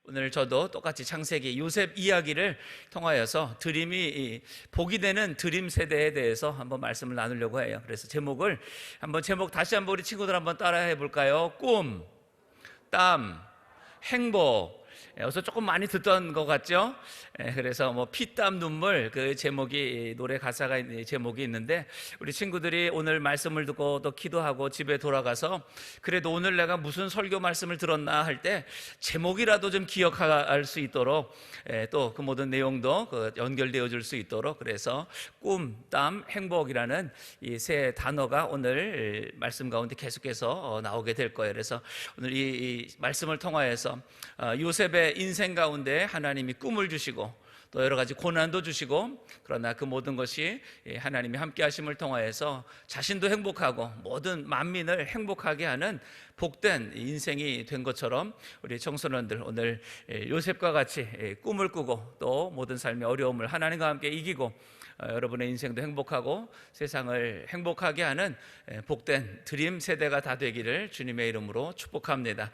오늘 저도 똑같이 창세기 요셉 이야기를 통하여서 드림이 복이 되는 드림 세대에 대해서 한번 말씀을 나누려고 해요. 그래서 제목 다시 한번 우리 친구들 한번 따라해 볼까요? 꿈, 땀, 행복. 여기서 조금 많이 듣던 것 같죠? 그래서 뭐 피땀 눈물 그 제목이 노래 가사가 제목이 있는데 우리 친구들이 오늘 말씀을 듣고 또 기도하고 집에 돌아가서 그래도 오늘 내가 무슨 설교 말씀을 들었나 할 때 제목이라도 좀 기억할 수 있도록 또 그 모든 내용도 연결되어 줄 수 있도록 그래서 꿈, 땀, 행복이라는 이 세 단어가 오늘 말씀 가운데 계속해서 나오게 될 거예요. 그래서 오늘 이 말씀을 통하여서 요셉의 인생 가운데 하나님이 꿈을 주시고 또 여러 가지 고난도 주시고 그러나 그 모든 것이 하나님이 함께 하심을 통하여서 자신도 행복하고 모든 만민을 행복하게 하는 복된 인생이 된 것처럼 우리 청소년들 오늘 요셉과 같이 꿈을 꾸고 또 모든 삶의 어려움을 하나님과 함께 이기고 여러분의 인생도 행복하고 세상을 행복하게 하는 복된 드림 세대가 다 되기를 주님의 이름으로 축복합니다.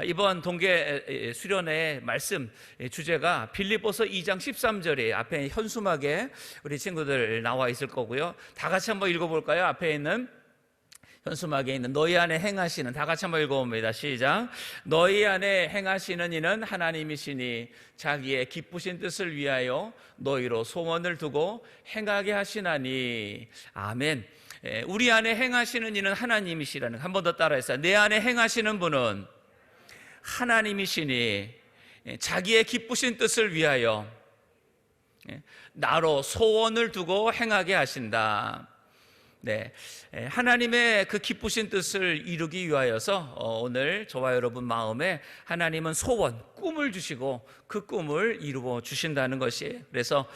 이번 동계 수련회 말씀 주제가 빌립보서 2장 13절에 앞에 현수막에 우리 친구들 나와 있을 거고요. 다 같이 한번 읽어볼까요? 앞에 있는 현수막에 있는 너희 안에 행하시는, 다 같이 한번 읽어봅니다. 시작. 너희 안에 행하시는 이는 하나님이시니 자기의 기쁘신 뜻을 위하여 너희로 소원을 두고 행하게 하시나니. 아멘. 우리 안에 행하시는 이는 하나님이시라는, 한 번 더 따라해서 내 안에 행하시는 분은 하나님이시니 자기의 기쁘신 뜻을 위하여 나로 소원을 두고 행하게 하신다. 네, 하나님의 그 기쁘신 뜻을 이루기 위하여서 오늘 저와 여러분 마음에 하나님은 소원, 꿈을 주시고 그 꿈을 이루어 주신다는 것이에요. 그래서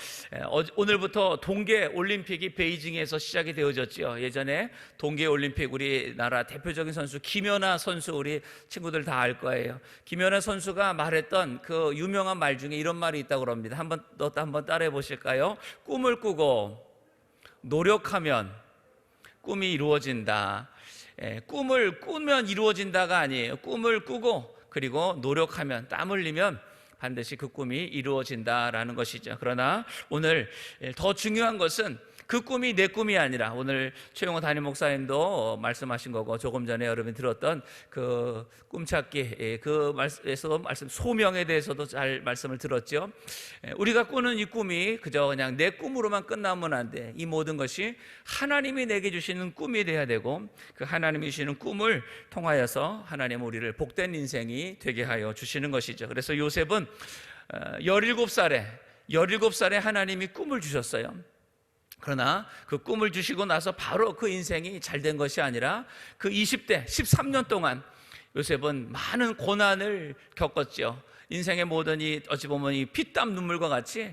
오늘부터 동계올림픽이 베이징에서 시작이 되어졌죠. 예전에 동계올림픽 우리나라 대표적인 선수 김연아 선수, 우리 친구들 다 알 거예요. 김연아 선수가 말했던 그 유명한 말 중에 이런 말이 있다고 합니다. 한번 따라해 보실까요? 꿈을 꾸고 노력하면 꿈이 이루어진다. 꿈을 꾸면 이루어진다가 아니에요. 꿈을 꾸고 그리고 노력하면, 땀 흘리면 반드시 그 꿈이 이루어진다라는 것이죠. 그러나 오늘 더 중요한 것은 그 꿈이 내 꿈이 아니라, 오늘 최용호 담임 목사님도 말씀하신 거고 조금 전에 여러분이 들었던 그 꿈찾기 그 말씀에서도 소명에 대해서도 잘 말씀을 들었죠. 우리가 꾸는 이 꿈이 그저 그냥 내 꿈으로만 끝나면 안 돼. 이 모든 것이 하나님이 내게 주시는 꿈이 돼야 되고 그 하나님이 주시는 꿈을 통하여서 하나님 우리를 복된 인생이 되게 하여 주시는 것이죠. 그래서 요셉은 17살에 하나님이 꿈을 주셨어요. 그러나 그 꿈을 주시고 나서 바로 그 인생이 잘 된 것이 아니라 그 20대 13년 동안 요셉은 많은 고난을 겪었죠. 인생의 모든 어찌 보면 이 피땀 눈물과 같이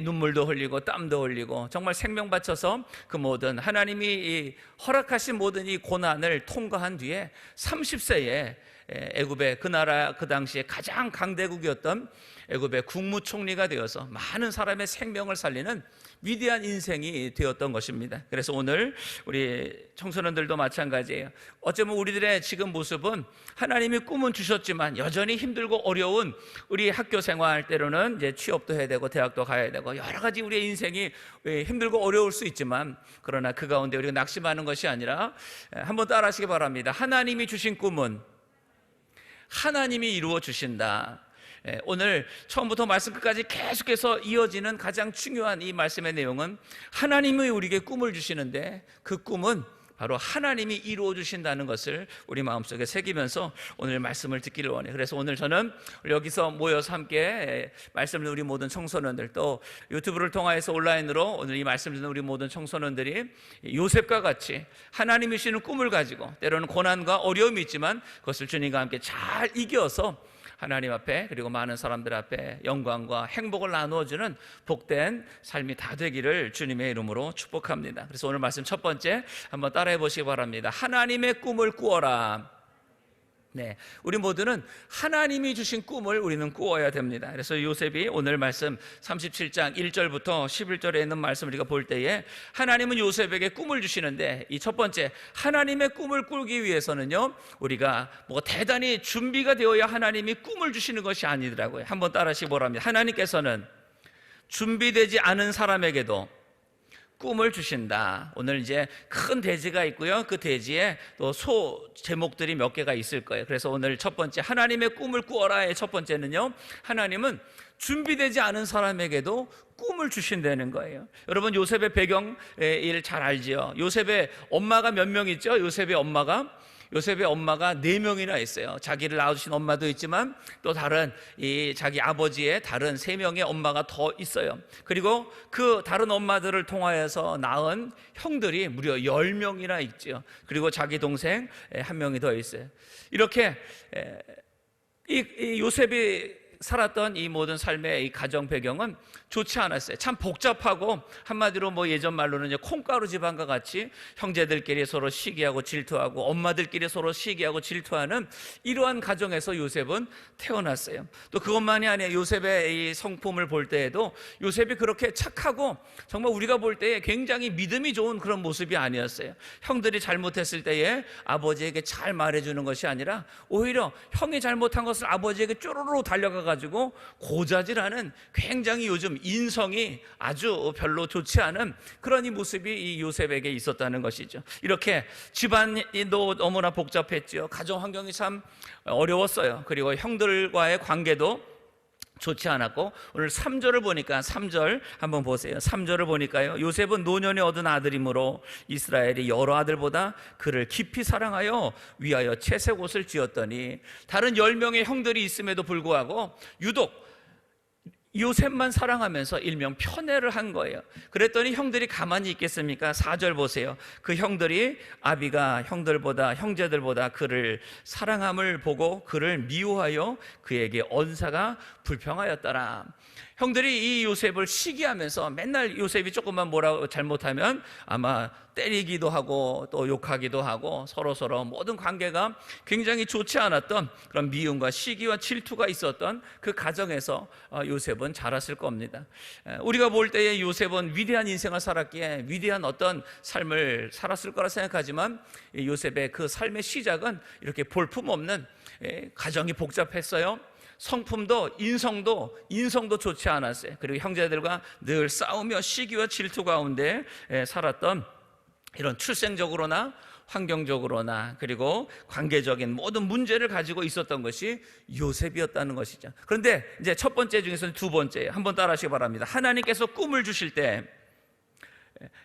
눈물도 흘리고 땀도 흘리고 정말 생명 바쳐서 그 모든 하나님이 허락하신 모든 이 고난을 통과한 뒤에 30세에 애굽의 그 나라 그 당시에 가장 강대국이었던 애굽의 국무총리가 되어서 많은 사람의 생명을 살리는 위대한 인생이 되었던 것입니다. 그래서 오늘 우리 청소년들도 마찬가지예요. 어쩌면 우리들의 지금 모습은 하나님이 꿈은 주셨지만 여전히 힘들고 어려운 우리 학교 생활, 때로는 이제 취업도 해야 되고 대학도 가야 되고 여러 가지 우리의 인생이 힘들고 어려울 수 있지만, 그러나 그 가운데 우리가 낙심하는 것이 아니라 한번 따라 하시기 바랍니다. 하나님이 주신 꿈은 하나님이 이루어 주신다. 오늘 처음부터 말씀 끝까지 계속해서 이어지는 가장 중요한 이 말씀의 내용은 하나님이 우리에게 꿈을 주시는데 그 꿈은 바로 하나님이 이루어 주신다는 것을 우리 마음속에 새기면서 오늘 말씀을 듣기를 원해요. 그래서 오늘 저는 여기서 모여서 함께 말씀을 우리 모든 청소년들, 또 유튜브를 통해서 온라인으로 오늘 이 말씀을 듣는 우리 모든 청소년들이 요셉과 같이 하나님이 주시는 꿈을 가지고 때로는 고난과 어려움이 있지만 그것을 주님과 함께 잘 이겨서 하나님 앞에 그리고 많은 사람들 앞에 영광과 행복을 나누어주는 복된 삶이 다 되기를 주님의 이름으로 축복합니다. 그래서 오늘 말씀 첫 번째 한번 따라해 보시기 바랍니다. 하나님의 꿈을 꾸어라. 네, 우리 모두는 하나님이 주신 꿈을 우리는 꾸어야 됩니다. 그래서 요셉이 오늘 말씀 37장 1절부터 11절에 있는 말씀 우리가 볼 때에 하나님은 요셉에게 꿈을 주시는데, 이 첫 번째 하나님의 꿈을 꾸기 위해서는요, 우리가 뭐 대단히 준비가 되어야 하나님이 꿈을 주시는 것이 아니더라고요. 한번 따라하시기 바랍니다. 하나님께서는 준비되지 않은 사람에게도 꿈을 주신다. 오늘 이제 큰 대지가 있고요, 그 대지에 또 소 제목들이 몇 개가 있을 거예요. 그래서 오늘 첫 번째 하나님의 꿈을 꾸어라의 첫 번째는요, 하나님은 준비되지 않은 사람에게도 꿈을 주신다는 거예요. 여러분, 요셉의 배경 일 잘 알지요? 요셉의 엄마가 몇 명 있죠? 요셉의 엄마가 4명이나 있어요. 자기를 낳아주신 엄마도 있지만 또 다른 자기 아버지의 다른 3명의 엄마가 더 있어요. 그리고 그 다른 엄마들을 통하여서 낳은 형들이 무려 10명이나 있죠. 그리고 자기 동생 1명이 더 있어요. 이렇게 이 요셉이 살았던 이 모든 삶의 이 가정 배경은 좋지 않았어요. 참 복잡하고, 한마디로 뭐 예전 말로는 콩가루 집안과 같이 형제들끼리 서로 시기하고 질투하고 엄마들끼리 서로 시기하고 질투하는 이러한 가정에서 요셉은 태어났어요. 또 그것만이 아니에요. 요셉의 이 성품을 볼 때에도 요셉이 그렇게 착하고 정말 우리가 볼 때에 굉장히 믿음이 좋은 그런 모습이 아니었어요. 형들이 잘못했을 때에 아버지에게 잘 말해주는 것이 아니라 오히려 형이 잘못한 것을 아버지에게 쪼로로 달려가가지고 고자질하는, 굉장히 요즘 인성이 아주 별로 좋지 않은 그런 이 모습이 이 요셉에게 있었다는 것이죠. 이렇게 집안도 너무나 복잡했죠. 가정 환경이 참 어려웠어요. 그리고 형들과의 관계도 좋지 않았고, 오늘 3절을 보니까 3절 한번 보세요. 3절을 보니까요, 요셉은 노년에 얻은 아들이므로 이스라엘이 여러 아들보다 그를 깊이 사랑하여 위하여 채색 옷을 지었더니, 다른 10명의 형들이 있음에도 불구하고 유독 요셉만 사랑하면서 일명 편애를 한 거예요. 그랬더니 형들이 가만히 있겠습니까? 4절 보세요. 그 형들이 아비가 형제들보다 그를 사랑함을 보고 그를 미워하여 그에게 언사가 불평하였더라. 형들이 이 요셉을 시기하면서 맨날 요셉이 조금만 뭐라고 잘못하면 아마 때리기도 하고 또 욕하기도 하고 서로 모든 관계가 굉장히 좋지 않았던 그런 미움과 시기와 질투가 있었던 그 가정에서 요셉은 자랐을 겁니다. 우리가 볼 때에 요셉은 위대한 인생을 살았기에 위대한 어떤 삶을 살았을 거라 생각하지만, 요셉의 그 삶의 시작은 이렇게 볼품없는, 가정이 복잡했어요. 성품도 인성도 좋지 않았어요. 그리고 형제들과 늘 싸우며 시기와 질투 가운데 살았던, 이런 출생적으로나 환경적으로나 그리고 관계적인 모든 문제를 가지고 있었던 것이 요셉이었다는 것이죠. 그런데 이제 첫 번째 중에서는 두 번째, 한번 따라하시기 바랍니다. 하나님께서 꿈을 주실 때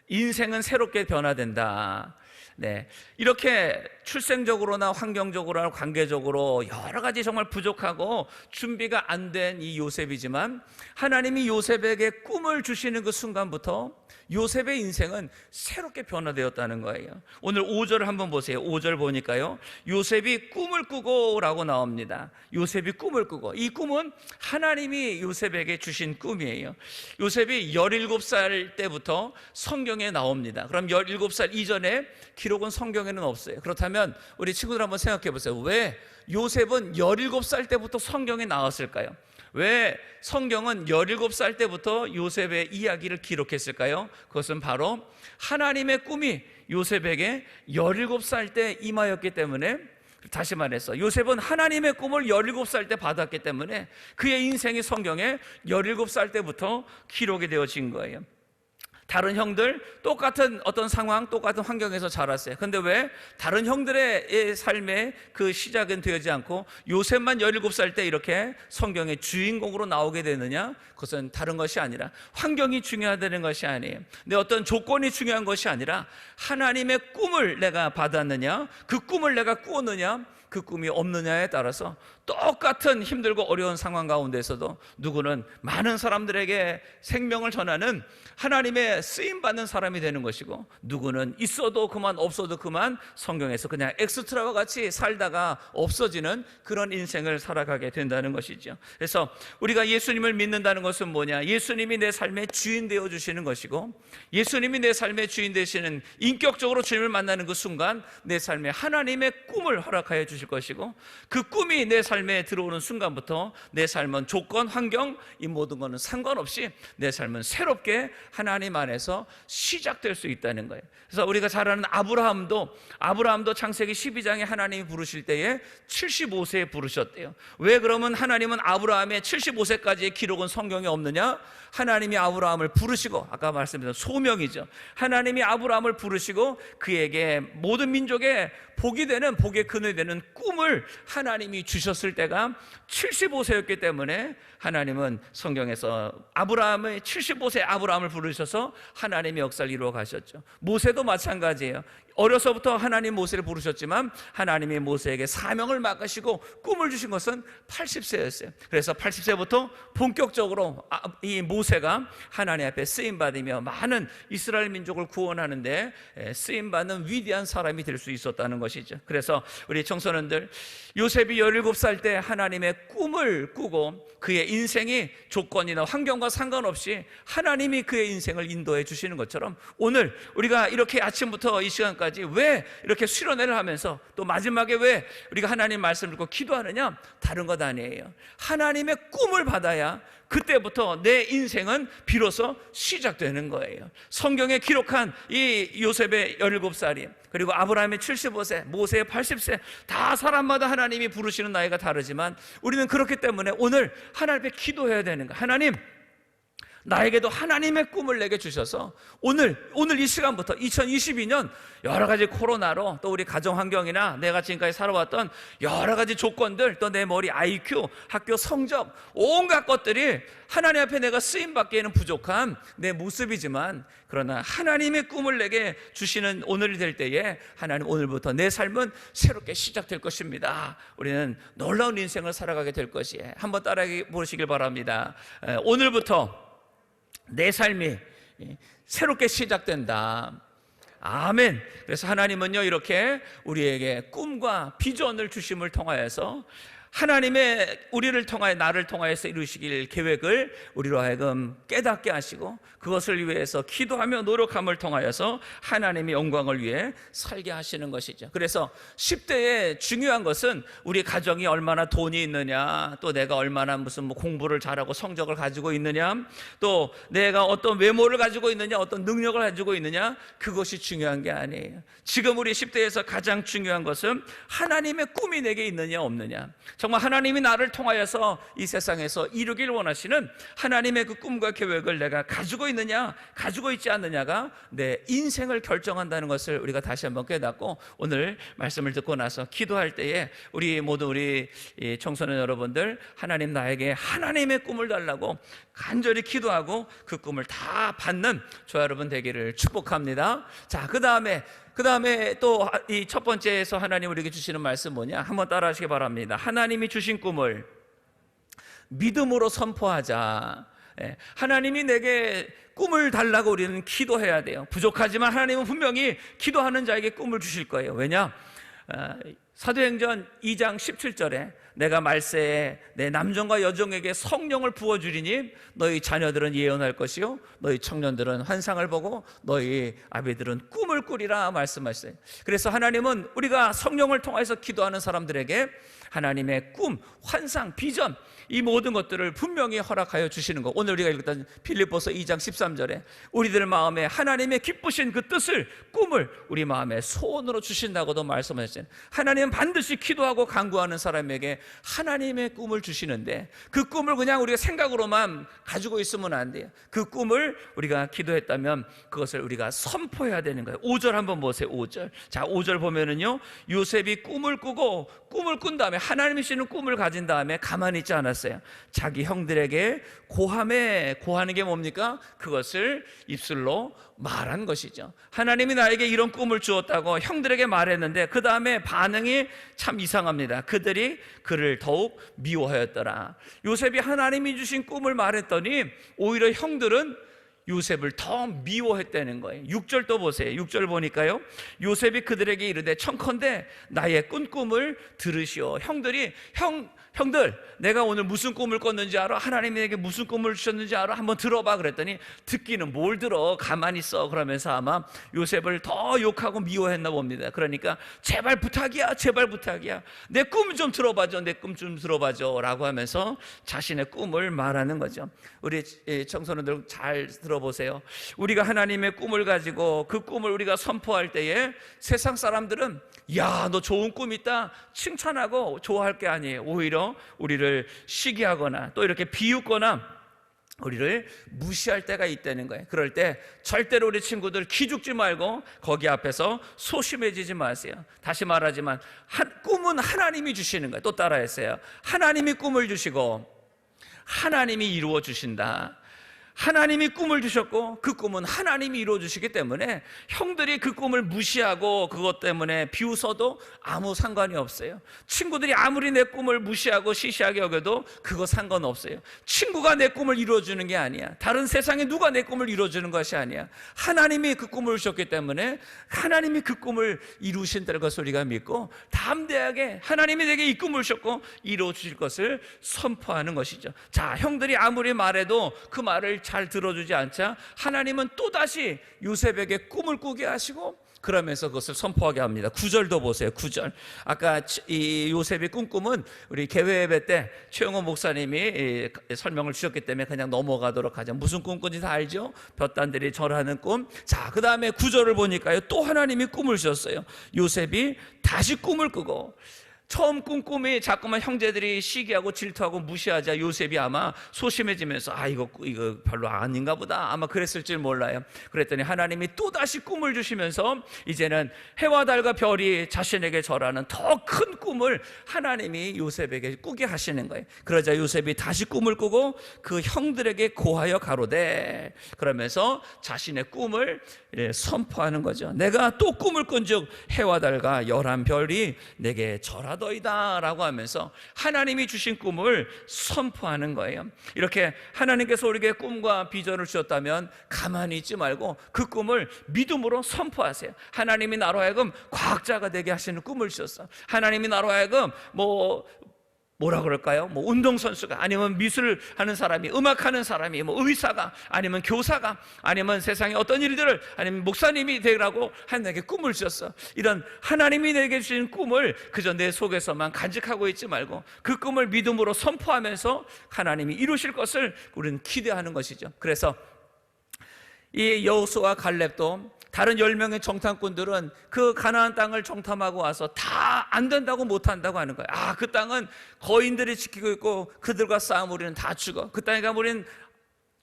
인생은 새롭게 변화된다. 네, 이렇게 출생적으로나 환경적으로나 관계적으로 여러 가지 정말 부족하고 준비가 안 된 이 요셉이지만, 하나님이 요셉에게 꿈을 주시는 그 순간부터 요셉의 인생은 새롭게 변화되었다는 거예요. 오늘 5절을 한번 보세요. 5절 보니까요, 요셉이 꿈을 꾸고 라고 나옵니다. 요셉이 꿈을 꾸고, 이 꿈은 하나님이 요셉에게 주신 꿈이에요. 요셉이 17살 때부터 성경에 나옵니다. 그럼 17살 이전에 기록은 성경에는 없어요. 그렇다면 우리 친구들 한번 생각해 보세요. 왜 요셉은 17살 때부터 성경에 나왔을까요? 왜 성경은 17살 때부터 요셉의 이야기를 기록했을까요? 그것은 바로 하나님의 꿈이 요셉에게 17살 때 임하였기 때문에, 다시 말해서 요셉은 하나님의 꿈을 17살 때 받았기 때문에 그의 인생이 성경에 17살 때부터 기록이 되어진 거예요. 다른 형들 똑같은 어떤 상황, 똑같은 환경에서 자랐어요. 근데 왜 다른 형들의 삶의 그 시작은 되지 않고 요셉만 17살 때 이렇게 성경의 주인공으로 나오게 되느냐? 그것은 다른 것이 아니라 환경이 중요하다는 것이 아니에요. 내 어떤 조건이 중요한 것이 아니라 하나님의 꿈을 내가 받았느냐, 그 꿈을 내가 꾸었느냐, 그 꿈이 없느냐에 따라서 똑같은 힘들고 어려운 상황 가운데서도 누구는 많은 사람들에게 생명을 전하는 하나님의 쓰임받는 사람이 되는 것이고, 누구는 있어도 그만 없어도 그만 성경에서 그냥 엑스트라와 같이 살다가 없어지는 그런 인생을 살아가게 된다는 것이죠. 그래서 우리가 예수님을 믿는다는 것은 뭐냐? 예수님이 내 삶의 주인 되어주시는 것이고, 예수님이 내 삶의 주인 되시는, 인격적으로 주님을 만나는 그 순간 내 삶에 하나님의 꿈을 허락하여 주실 것이고, 그 꿈이 내 삶에 들어오는 순간부터 내 삶은 조건, 환경, 이 모든 것은 상관없이 내 삶은 새롭게 하나님 안에서 시작될 수 있다는 거예요. 그래서 우리가 잘 아는 아브라함도 창세기 12장에 하나님이 부르실 때에 75세에 부르셨대요. 왜 그러면 하나님은 아브라함의 75세까지의 기록은 성경에 없느냐? 하나님이 아브라함을 부르시고, 아까 말씀드린 소명이죠. 하나님이 아브라함을 부르시고 그에게 모든 민족의 복이 되는, 복의 근원이 되는 꿈을 하나님이 주셨을 때가 75세였기 때문에 하나님은 성경에서 아브라함의 75세 아브라함을 부르셔서 하나님의 역사를 이루어 가셨죠. 모세도 마찬가지예요. 어려서부터 하나님 모세를 부르셨지만 하나님이 모세에게 사명을 맡기시고 꿈을 주신 것은 80세였어요. 그래서 80세부터 본격적으로 이 모세가 하나님 앞에 쓰임받으며 많은 이스라엘 민족을 구원하는데 쓰임받는 위대한 사람이 될 수 있었다는 것이죠. 그래서 우리 청소년들, 요셉이 17살 때 하나님의 꿈을 꾸고 그의 인생이 조건이나 환경과 상관없이 하나님이 그의 인생을 인도해 주시는 것처럼, 오늘 우리가 이렇게 아침부터 이 시간까지 왜 이렇게 수련회를 하면서 또 마지막에 왜 우리가 하나님 말씀을 듣고 기도하느냐? 다른 것 아니에요. 하나님의 꿈을 받아야 그때부터 내 인생은 비로소 시작되는 거예요. 성경에 기록한 이 요셉의 17살이, 그리고 아브라함의 75세, 모세의 80세, 다 사람마다 하나님이 부르시는 나이가 다르지만 우리는 그렇기 때문에 오늘 하나님 앞에 기도해야 되는 거예요. 하나님, 나에게도 하나님의 꿈을 내게 주셔서 오늘 이 시간부터 2022년 여러 가지 코로나로 또 우리 가정 환경이나 내가 지금까지 살아왔던 여러 가지 조건들, 또 내 머리 IQ, 학교 성적, 온갖 것들이 하나님 앞에 내가 쓰임받기에는 부족한 내 모습이지만, 그러나 하나님의 꿈을 내게 주시는 오늘이 될 때에 하나님, 오늘부터 내 삶은 새롭게 시작될 것입니다. 우리는 놀라운 인생을 살아가게 될 것이에요. 한번 따라해 보시길 바랍니다. 오늘부터 내 삶이 새롭게 시작된다. 아멘. 그래서 하나님은요, 이렇게 우리에게 꿈과 비전을 주심을 통하여서 하나님의 우리를 통하여, 나를 통하여서 이루시길 계획을 우리로 하여금 깨닫게 하시고, 그것을 위해서 기도하며 노력함을 통하여서 하나님의 영광을 위해 살게 하시는 것이죠. 그래서 10대에 중요한 것은 우리 가정이 얼마나 돈이 있느냐, 또 내가 얼마나 무슨 공부를 잘하고 성적을 가지고 있느냐, 또 내가 어떤 외모를 가지고 있느냐, 어떤 능력을 가지고 있느냐, 그것이 중요한 게 아니에요. 지금 우리 10대에서 가장 중요한 것은 하나님의 꿈이 내게 있느냐 없느냐, 정말 하나님이 나를 통하여서 이 세상에서 이루길 원하시는 하나님의 그 꿈과 계획을 내가 가지고 있느냐, 가지고 있지 않느냐가 내 인생을 결정한다는 것을 우리가 다시 한번 깨닫고, 오늘 말씀을 듣고 나서 기도할 때에 우리 모두, 우리 청소년 여러분들, 하나님 나에게 하나님의 꿈을 달라고 간절히 기도하고 그 꿈을 다 받는 저 여러분 되기를 축복합니다. 자, 그 다음에 또 이 첫 번째에서 하나님 우리에게 주시는 말씀 뭐냐? 한번 따라 하시기 바랍니다. 하나님이 주신 꿈을 믿음으로 선포하자. 하나님이 내게 꿈을 달라고 우리는 기도해야 돼요. 부족하지만 하나님은 분명히 기도하는 자에게 꿈을 주실 거예요. 왜냐? 사도행전 2장 17절에 내가 말세에 내 남종과 여종에게 성령을 부어주리니 너희 자녀들은 예언할 것이요 너희 청년들은 환상을 보고 너희 아비들은 꿈을 꾸리라 말씀하셨어요. 그래서 하나님은 우리가 성령을 통해서 기도하는 사람들에게 하나님의 꿈, 환상, 비전, 이 모든 것들을 분명히 허락하여 주시는 것. 오늘 우리가 읽었던 빌립보서 2장 13절에 우리들 마음에 하나님의 기쁘신 그 뜻을, 꿈을 우리 마음에 소원으로 주신다고도 말씀하셨어요. 하나님은 반드시 기도하고 간구하는 사람에게 하나님의 꿈을 주시는데, 그 꿈을 그냥 우리가 생각으로만 가지고 있으면 안 돼요. 그 꿈을 우리가 기도했다면 그것을 우리가 선포해야 되는 거예요. 5절 한번 보세요. 5절. 자, 5절 보면은요, 요셉이 꿈을 꾼 다음에, 하나님이 주시는 꿈을 가진 다음에 가만히 있지 않았어요. 자기 형들에게 고하는 게 뭡니까? 그것을 입술로 말한 것이죠. 하나님이 나에게 이런 꿈을 주었다고 형들에게 말했는데 그 다음에 반응이 참 이상합니다. 그들이 그를 더욱 미워하였더라. 요셉이 하나님이 주신 꿈을 말했더니 오히려 형들은 요셉을 더 미워했다는 거예요. 6절 또 보세요. 6절 보니까요, 요셉이 그들에게 이르되 청컨대 나의 꾼 꿈을 들으시오. 형들이 형들 내가 오늘 무슨 꿈을 꿨는지 알아? 하나님이 내게 무슨 꿈을 주셨는지 알아? 한번 들어봐. 그랬더니 듣기는 뭘 들어, 가만히 있어. 그러면서 아마 요셉을 더 욕하고 미워했나 봅니다. 그러니까 제발 부탁이야, 제발 부탁이야, 내 꿈 좀 들어봐줘, 내 꿈 좀 들어봐줘 라고 하면서 자신의 꿈을 말하는 거죠. 우리 청소년들 잘 들어보세요. 우리가 하나님의 꿈을 가지고 그 꿈을 우리가 선포할 때에 세상 사람들은 야, 너 좋은 꿈 있다 칭찬하고 좋아할 게 아니에요. 오히려 우리를 시기하거나 또 이렇게 비웃거나 우리를 무시할 때가 있다는 거예요. 그럴 때 절대로 우리 친구들 기죽지 말고 거기 앞에서 소심해지지 마세요. 다시 말하지만 꿈은 하나님이 주시는 거예요. 또 따라했어요. 하나님이 꿈을 주시고 하나님이 이루어 주신다. 하나님이 꿈을 주셨고 그 꿈은 하나님이 이루어 주시기 때문에 형들이 그 꿈을 무시하고 그것 때문에 비웃어도 아무 상관이 없어요. 친구들이 아무리 내 꿈을 무시하고 시시하게 여겨도 그거 상관없어요. 친구가 내 꿈을 이루어주는 게 아니야. 다른 세상에 누가 내 꿈을 이루어주는 것이 아니야. 하나님이 그 꿈을 주셨기 때문에 하나님이 그 꿈을 이루신다는 것을 우리가 믿고 담대하게 하나님이 내게 이 꿈을 주셨고 이루어 주실 것을 선포하는 것이죠. 자, 형들이 아무리 말해도 그 말을 잘 들어주지 않자 하나님은 또다시 요셉에게 꿈을 꾸게 하시고 그러면서 그것을 선포하게 합니다. 9절도 보세요. 9절. 아까 이 요셉이 꾼 꿈은 우리 개회예배 때 최영호 목사님이 설명을 주셨기 때문에 그냥 넘어가도록 하죠. 무슨 꿈 꾼지 다 알죠? 볕단들이 절하는 꿈. 자, 그 다음에 9절을 보니까요, 또 하나님이 꿈을 주셨어요. 요셉이 다시 꿈을 꾸고, 처음 꾼 꿈이 자꾸만 형제들이 시기하고 질투하고 무시하자 요셉이 아마 소심해지면서 이거 별로 아닌가 보다 아마 그랬을지 몰라요. 그랬더니 하나님이 또다시 꿈을 주시면서 이제는 해와 달과 별이 자신에게 절하는 더 큰 꿈을 하나님이 요셉에게 꾸게 하시는 거예요. 그러자 요셉이 다시 꿈을 꾸고 그 형들에게 고하여 가로되, 그러면서 자신의 꿈을 선포하는 거죠. 내가 또 꿈을 꾼즉 해와 달과 열한 별이 내게 절하더이다 라고 하면서 하나님이 주신 꿈을 선포하는 거예요. 이렇게 하나님께서 우리에게 꿈과 비전을 주셨다면 가만히 있지 말고 그 꿈을 믿음으로 선포하세요. 하나님이 나로 하여금 과학자가 되게 하시는 꿈을 주셨어. 하나님이 나로 하여금 뭐라 그럴까요? 운동선수가, 아니면 미술하는 사람이, 음악하는 사람이, 의사가, 아니면 교사가, 아니면 세상에 어떤 일들을, 아니면 목사님이 되라고 하나님에게 꿈을 주셨어. 이런 하나님이 내게 주신 꿈을 그저 내 속에서만 간직하고 있지 말고 그 꿈을 믿음으로 선포하면서 하나님이 이루실 것을 우리는 기대하는 것이죠. 그래서 이 여호수아와 갈렙도 다른 10명의 정탐꾼들은 그 가나안 땅을 정탐하고 와서 다 안 된다고 못한다고 하는 거예요. 그 땅은 거인들이 지키고 있고 그들과 싸우면 우리는 다 죽어. 그 땅에 가면 우리는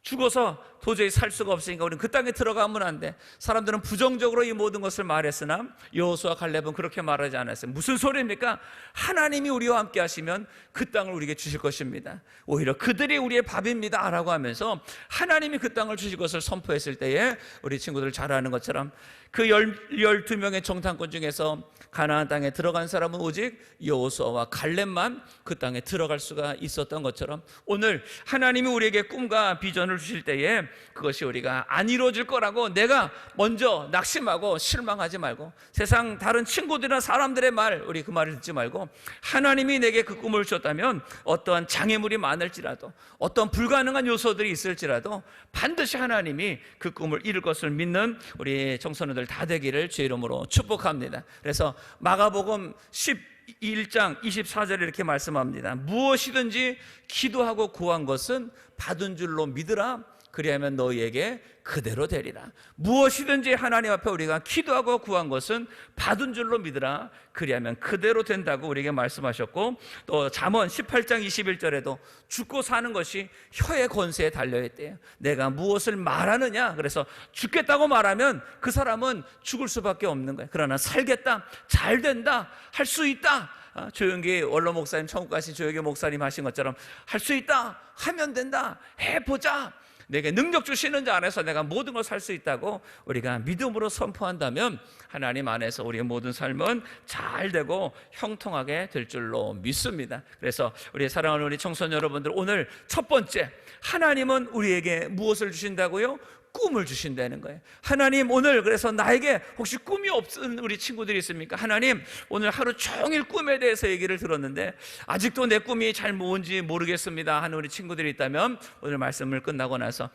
죽어서 도저히 살 수가 없으니까 우리는 그 땅에 들어가면 안 돼. 사람들은 부정적으로 이 모든 것을 말했으나 여호수아 갈렙은 그렇게 말하지 않았어요. 무슨 소리입니까? 하나님이 우리와 함께 하시면 그 땅을 우리에게 주실 것입니다. 오히려 그들이 우리의 밥입니다 라고 하면서 하나님이 그 땅을 주실 것을 선포했을 때에 우리 친구들 잘 아는 것처럼 그 12명의 정탐꾼 중에서 가나안 땅에 들어간 사람은 오직 여호수아와 갈렙만 그 땅에 들어갈 수가 있었던 것처럼 오늘 하나님이 우리에게 꿈과 비전을 주실 때에 그것이 우리가 안 이루어질 거라고 내가 먼저 낙심하고 실망하지 말고, 세상 다른 친구들이나 사람들의 말, 우리 그 말을 듣지 말고 하나님이 내게 그 꿈을 주셨다면 어떠한 장애물이 많을지라도 어떤 불가능한 요소들이 있을지라도 반드시 하나님이 그 꿈을 이룰 것을 믿는 우리 청소년들 다 되기를 주의 이름으로 축복합니다. 그래서 마가복음 11장 24절에 이렇게 말씀합니다. 무엇이든지 기도하고 구한 것은 받은 줄로 믿으라. 그리하면 너희에게 그대로 되리라. 무엇이든지 하나님 앞에 우리가 기도하고 구한 것은 받은 줄로 믿으라. 그리하면 그대로 된다고 우리에게 말씀하셨고, 또 잠언 18장 21절에도 죽고 사는 것이 혀의 권세에 달려있대요. 내가 무엇을 말하느냐, 그래서 죽겠다고 말하면 그 사람은 죽을 수밖에 없는 거예요. 그러나 살겠다, 잘 된다, 할 수 있다, 조영기 원로 목사님, 천국 가신 조영기 목사님 하신 것처럼 할 수 있다, 하면 된다, 해보자, 내게 능력 주시는 자 안에서 내가 모든 걸 살 수 있다고 우리가 믿음으로 선포한다면 하나님 안에서 우리의 모든 삶은 잘 되고 형통하게 될 줄로 믿습니다. 그래서 우리 사랑하는 우리 청소년 여러분들, 오늘 첫 번째, 하나님은 우리에게 무엇을 주신다고요? 꿈을 주신다는 거예요. 하나님, 오늘 그래서 나에게 혹시 꿈이 없은 우리 친구들이 있습니까? 하나님, 오늘 하루 종일 꿈에 대해서 얘기를 들었는데 아직도 내 꿈이 잘 뭔지 모르겠습니다 하는 우리 친구들이 있다면 오늘 말씀을 끝나고 나서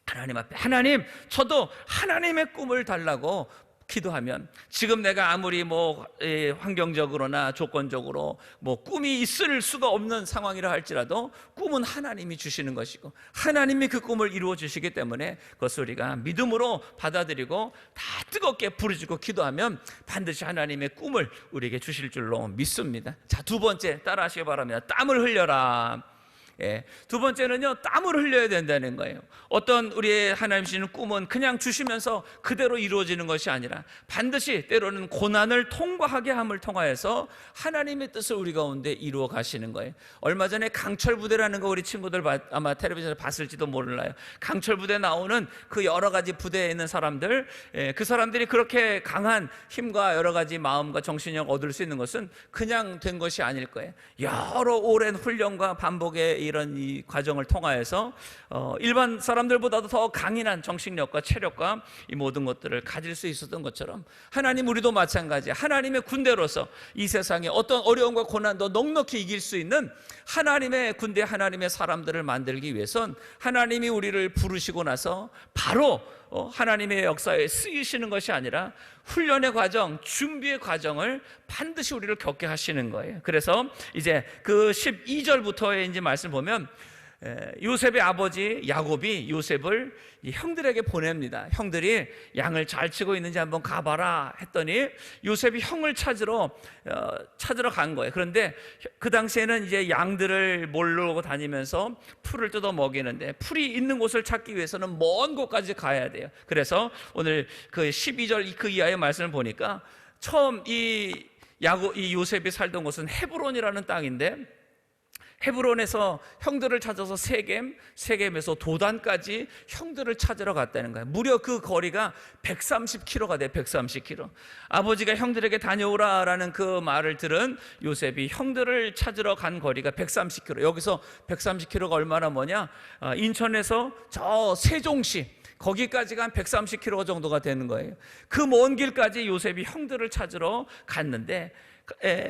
하나님 앞에, 하나님, 저도 하나님의 꿈을 달라고 기도하면, 지금 내가 아무리 환경적으로나 조건적으로 꿈이 있을 수가 없는 상황이라 할지라도 꿈은 하나님이 주시는 것이고 하나님이 그 꿈을 이루어 주시기 때문에 그것을 우리가 믿음으로 받아들이고 다 뜨겁게 부르짖고 기도하면 반드시 하나님의 꿈을 우리에게 주실 줄로 믿습니다. 자, 두 번째 따라 하시기 바랍니다. 땀을 흘려라. 두 번째는요, 땀을 흘려야 된다는 거예요. 어떤 우리의 하나님 주시는 꿈은 그냥 주시면서 그대로 이루어지는 것이 아니라 반드시 때로는 고난을 통과하게 함을 통하여서 하나님의 뜻을 우리 가운데 이루어 가시는 거예요. 얼마 전에 강철부대라는 거 우리 친구들 아마 텔레비전에 봤을지도 몰라요. 강철부대 나오는 그 여러 가지 부대에 있는 사람들, 그 사람들이 그렇게 강한 힘과 여러 가지 마음과 정신력 얻을 수 있는 것은 그냥 된 것이 아닐 거예요. 여러 오랜 훈련과 반복의 이런 이 과정을 통하여서 일반 사람들보다도 더 강인한 정신력과 체력과 이 모든 것들을 가질 수 있었던 것처럼 하나님, 우리도 마찬가지, 하나님의 군대로서 이 세상에 어떤 어려움과 고난도 넉넉히 이길 수 있는 하나님의 군대, 하나님의 사람들을 만들기 위해선 하나님이 우리를 부르시고 나서 바로 하나님의 역사에 쓰이시는 것이 아니라 훈련의 과정, 준비의 과정을 반드시 우리를 겪게 하시는 거예요. 그래서 이제 그 12절부터의 이제 말씀 보면 요셉의 아버지 야곱이 요셉을 형들에게 보냅니다. 형들이 양을 잘 치고 있는지 한번 가봐라 했더니 요셉이 형을 찾으러 간 거예요. 그런데 그 당시에는 이제 양들을 몰고 다니면서 풀을 뜯어 먹이는데 풀이 있는 곳을 찾기 위해서는 먼 곳까지 가야 돼요. 그래서 오늘 그 12절 그 이하의 말씀을 보니까 처음 이 요셉이 살던 곳은 헤브론이라는 땅인데, 헤브론에서 형들을 찾아서 세겜에서 도단까지 형들을 찾으러 갔다는 거예요. 무려 그 거리가 130km가 돼요. 130km. 아버지가 형들에게 다녀오라라는 그 말을 들은 요셉이 형들을 찾으러 간 거리가 130km. 여기서 130km가 얼마나 뭐냐, 인천에서 저 세종시 거기까지가 한 130km 정도가 되는 거예요. 그 먼 길까지 요셉이 형들을 찾으러 갔는데,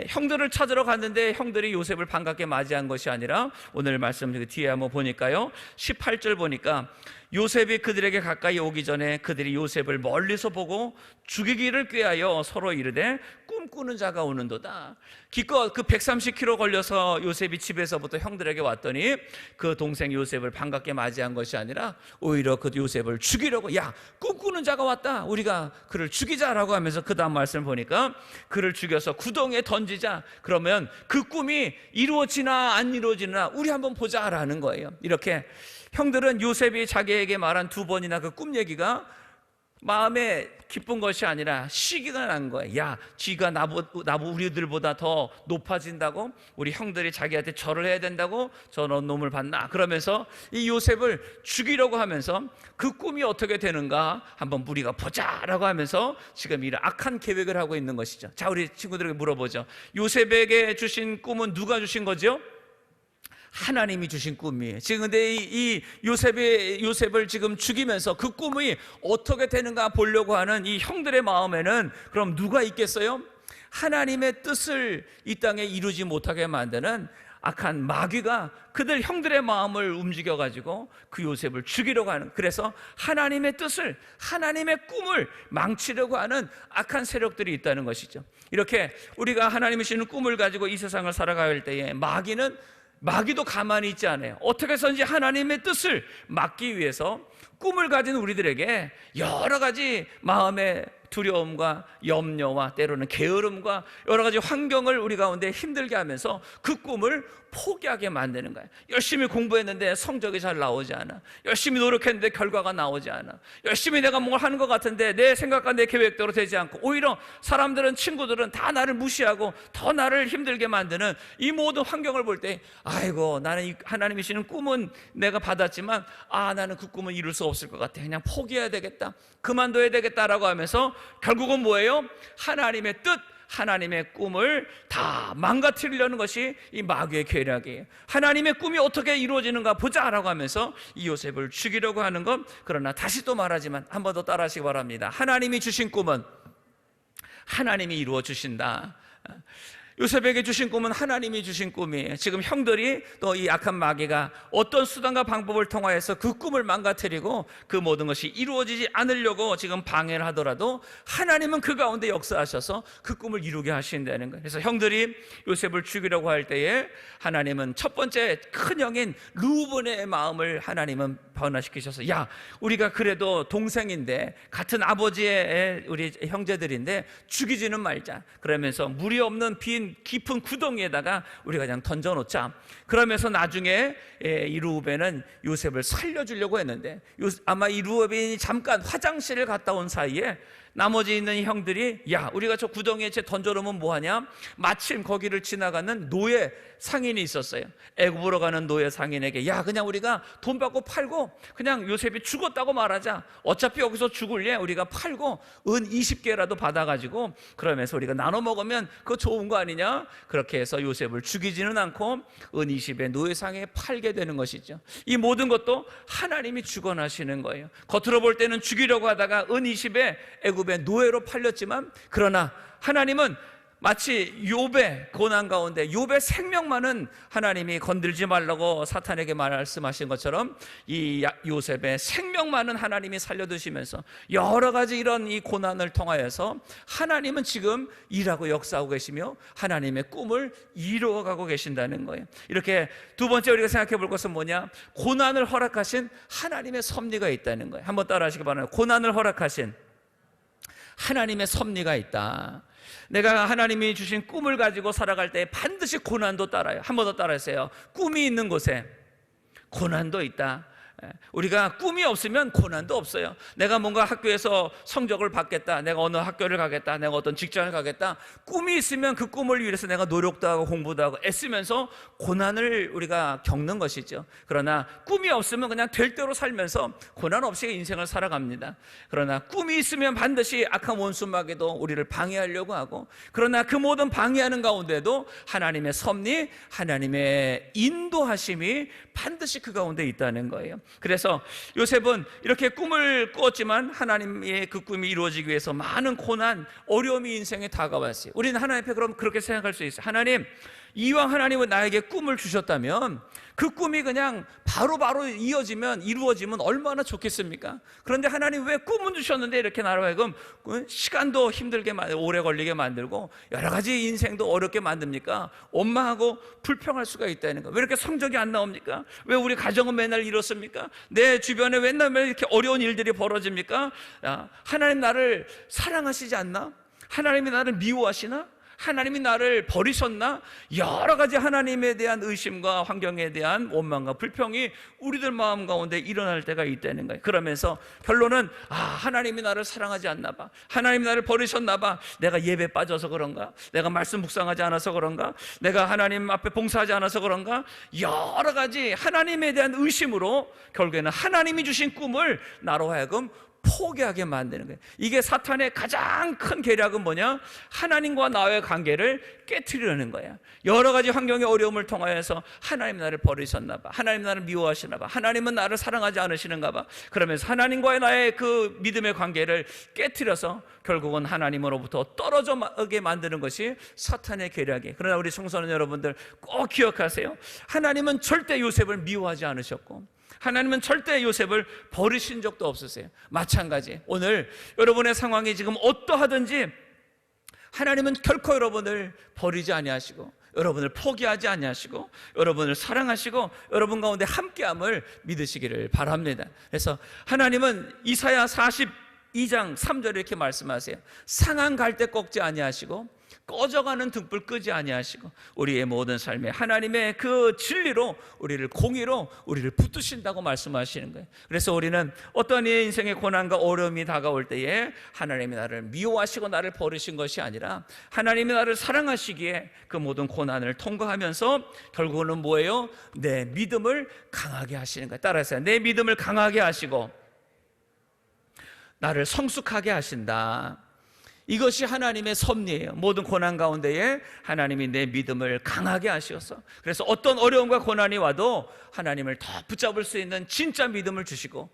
형들을 찾으러 갔는데 형들이 요셉을 반갑게 맞이한 것이 아니라 오늘 말씀 뒤에 한번 보니까요, 18절 보니까 요셉이 그들에게 가까이 오기 전에 그들이 요셉을 멀리서 보고 죽이기를 꾀하여 서로 이르되 꿈꾸는 자가 오는도다. 기껏 그 130km 걸려서 요셉이 집에서부터 형들에게 왔더니 그 동생 요셉을 반갑게 맞이한 것이 아니라 오히려 그 요셉을 죽이려고, 야, 꿈꾸는 자가 왔다, 우리가 그를 죽이자라고 하면서 그 다음 말씀을 보니까 그를 죽여서 구덩이에 던지자. 그러면 그 꿈이 이루어지나 안 이루어지나 우리 한번 보자라는 거예요. 이렇게 형들은 요셉이 자기에게 말한 두 번이나 그 꿈 얘기가 마음에 기쁜 것이 아니라 시기가 난 거예요. 야, 쥐가 우리들보다 더 높아진다고? 우리 형들이 자기한테 절을 해야 된다고? 저런 놈을 봤나? 그러면서 이 요셉을 죽이려고 하면서 그 꿈이 어떻게 되는가 한번 우리가 보자라고 하면서 지금 이런 악한 계획을 하고 있는 것이죠. 자, 우리 친구들에게 물어보죠. 요셉에게 주신 꿈은 누가 주신 거죠? 하나님이 주신 꿈이에요. 지금 근데 이 요셉을 지금 죽이면서 그 꿈이 어떻게 되는가 보려고 하는 이 형들의 마음에는 그럼 누가 있겠어요? 하나님의 뜻을 이 땅에 이루지 못하게 만드는 악한 마귀가 그들 형들의 마음을 움직여가지고 그 요셉을 죽이려고 하는, 그래서 하나님의 뜻을, 하나님의 꿈을 망치려고 하는 악한 세력들이 있다는 것이죠. 이렇게 우리가 하나님이 주시는 꿈을 가지고 이 세상을 살아갈 때에 마귀도 가만히 있지 않아요. 어떻게 해서든지 하나님의 뜻을 막기 위해서 꿈을 가진 우리들에게 여러 가지 마음에 두려움과 염려와 때로는 게으름과 여러 가지 환경을 우리 가운데 힘들게 하면서 그 꿈을 포기하게 만드는 거예요. 열심히 공부했는데 성적이 잘 나오지 않아. 열심히 노력했는데 결과가 나오지 않아. 열심히 내가 뭘 하는 것 같은데 내 생각과 내 계획대로 되지 않고, 오히려 사람들은, 친구들은 다 나를 무시하고 더 나를 힘들게 만드는 이 모든 환경을 볼 때, 아이고, 나는 하나님이 주시는 꿈은 내가 받았지만 나는 그 꿈은 이룰 수 없을 것 같아. 그냥 포기해야 되겠다, 그만둬야 되겠다라고 하면서 결국은 뭐예요? 하나님의 뜻, 하나님의 꿈을 다 망가뜨리려는 것이 이 마귀의 계략이에요. 하나님의 꿈이 어떻게 이루어지는가 보자라고 하면서 이 요셉을 죽이려고 하는 것. 그러나 다시 또 말하지만 한 번 더 따라하시기 바랍니다. 하나님이 주신 꿈은 하나님이 이루어 주신다. 요셉에게 주신 꿈은 하나님이 주신 꿈이에요. 지금 형들이, 또 이 악한 마귀가 어떤 수단과 방법을 통하여서 그 꿈을 망가뜨리고 그 모든 것이 이루어지지 않으려고 지금 방해를 하더라도 하나님은 그 가운데 역사하셔서 그 꿈을 이루게 하신다는 거예요. 그래서 형들이 요셉을 죽이려고 할 때에 하나님은 첫 번째 큰 형인 르우벤의 마음을 하나님은 변화시키셔서, 야, 우리가 그래도 동생인데 같은 아버지의 우리 형제들인데 죽이지는 말자. 그러면서 물이 없는 빈 깊은 구덩이에다가 우리가 그냥 던져놓자. 그러면서 나중에 이 르우벤은 요셉을 살려주려고 했는데, 아마 이 르우벤이 잠깐 화장실을 갔다 온 사이에 나머지 있는 형들이, 야, 우리가 저 구덩이에 채 던져놓으면 뭐하냐? 마침 거기를 지나가는 노예 상인이 있었어요. 애굽으로 가는 노예 상인에게, 야, 그냥 우리가 돈 받고 팔고 그냥 요셉이 죽었다고 말하자. 어차피 여기서 죽을 예 우리가 팔고 은 20개라도 받아가지고 그러면서 우리가 나눠 먹으면 그거 좋은 거 아니냐? 그렇게 해서 요셉을 죽이지는 않고 은 20에 노예상에 팔게 되는 것이죠. 이 모든 것도 하나님이 주관하시는 거예요. 겉으로 볼 때는 죽이려고 하다가 은 20에 애굽의 노예로 팔렸지만, 그러나 하나님은 마치 욥의 고난 가운데 욥의 생명만은 하나님이 건들지 말라고 사탄에게 말씀하신 것처럼 이 요셉의 생명만은 하나님이 살려두시면서 여러 가지 이런 이 고난을 통하여서 하나님은 지금 일하고 역사하고 계시며 하나님의 꿈을 이루어가고 계신다는 거예요. 이렇게 두 번째 우리가 생각해 볼 것은 뭐냐? 고난을 허락하신 하나님의 섭리가 있다는 거예요. 한번 따라 하시기 바랍니다. 고난을 허락하신 하나님의 섭리가 있다. 내가 하나님이 주신 꿈을 가지고 살아갈 때 반드시 고난도 따라요. 한 번 더 따라하세요. 꿈이 있는 곳에 고난도 있다. 우리가 꿈이 없으면 고난도 없어요. 내가 뭔가 학교에서 성적을 받겠다, 내가 어느 학교를 가겠다, 내가 어떤 직장을 가겠다, 꿈이 있으면 그 꿈을 위해서 내가 노력도 하고 공부도 하고 애쓰면서 고난을 우리가 겪는 것이죠. 그러나 꿈이 없으면 그냥 될 대로 살면서 고난 없이 인생을 살아갑니다. 그러나 꿈이 있으면 반드시 악한 원수 마귀도 우리를 방해하려고 하고, 그러나 그 모든 방해하는 가운데도 하나님의 섭리, 하나님의 인도하심이 반드시 그 가운데 있다는 거예요. 그래서 요셉은 이렇게 꿈을 꾸었지만 하나님의 그 꿈이 이루어지기 위해서 많은 고난, 어려움이 인생에 다가왔어요. 우리는 하나님 앞에 그럼 그렇게 생각할 수 있어요. 하나님, 이왕 하나님은 나에게 꿈을 주셨다면 그 꿈이 그냥 바로바로 이루어지면 얼마나 좋겠습니까? 그런데 하나님 왜 꿈은 주셨는데 이렇게 나를 하여금 시간도 힘들게 오래 걸리게 만들고 여러 가지 인생도 어렵게 만듭니까? 원망하고 불평할 수가 있다는 거예요. 왜 이렇게 성적이 안 나옵니까? 왜 우리 가정은 맨날 이렇습니까? 내 주변에 맨날 이렇게 어려운 일들이 벌어집니까? 하나님 나를 사랑하시지 않나? 하나님이 나를 미워하시나? 하나님이 나를 버리셨나? 여러 가지 하나님에 대한 의심과 환경에 대한 원망과 불평이 우리들 마음 가운데 일어날 때가 있다는 거예요. 그러면서 결론은 하나님이 나를 사랑하지 않나 봐, 하나님이 나를 버리셨나 봐, 내가 예배 빠져서 그런가, 내가 말씀 묵상하지 않아서 그런가, 내가 하나님 앞에 봉사하지 않아서 그런가, 여러 가지 하나님에 대한 의심으로 결국에는 하나님이 주신 꿈을 나로 하여금 포기하게 만드는 거예요. 이게 사탄의 가장 큰 계략은 뭐냐? 하나님과 나의 관계를 깨트리려는 거야. 여러 가지 환경의 어려움을 통하여서 하나님 나를 버리셨나 봐, 하나님 나를 미워하시나 봐, 하나님은 나를 사랑하지 않으시는가 봐, 그러면서 하나님과의 나의 그 믿음의 관계를 깨트려서 결국은 하나님으로부터 떨어져게 만드는 것이 사탄의 계략이에요. 그러나 우리 청소년 여러분들 꼭 기억하세요. 하나님은 절대 요셉을 미워하지 않으셨고 하나님은 절대 요셉을 버리신 적도 없으세요. 마찬가지, 오늘 여러분의 상황이 지금 어떠하든지 하나님은 결코 여러분을 버리지 아니하시고 여러분을 포기하지 아니하시고 여러분을 사랑하시고 여러분 가운데 함께함을 믿으시기를 바랍니다. 그래서 하나님은 이사야 2장 3절에 이렇게 말씀하세요. 상한 갈대 꺾지 아니하시고 꺼져가는 등불 끄지 아니하시고 우리의 모든 삶에 하나님의 그 진리로 우리를 공의로 우리를 붙드신다고 말씀하시는 거예요. 그래서 우리는 어떤 인생의 고난과 어려움이 다가올 때에 하나님이 나를 미워하시고 나를 버리신 것이 아니라 하나님이 나를 사랑하시기에 그 모든 고난을 통과하면서 결국은 뭐예요? 내 믿음을 강하게 하시는 거예요. 따라서 내 믿음을 강하게 하시고 나를 성숙하게 하신다. 이것이 하나님의 섭리예요. 모든 고난 가운데에 하나님이 내 믿음을 강하게 하셔서, 그래서 어떤 어려움과 고난이 와도 하나님을 더 붙잡을 수 있는 진짜 믿음을 주시고,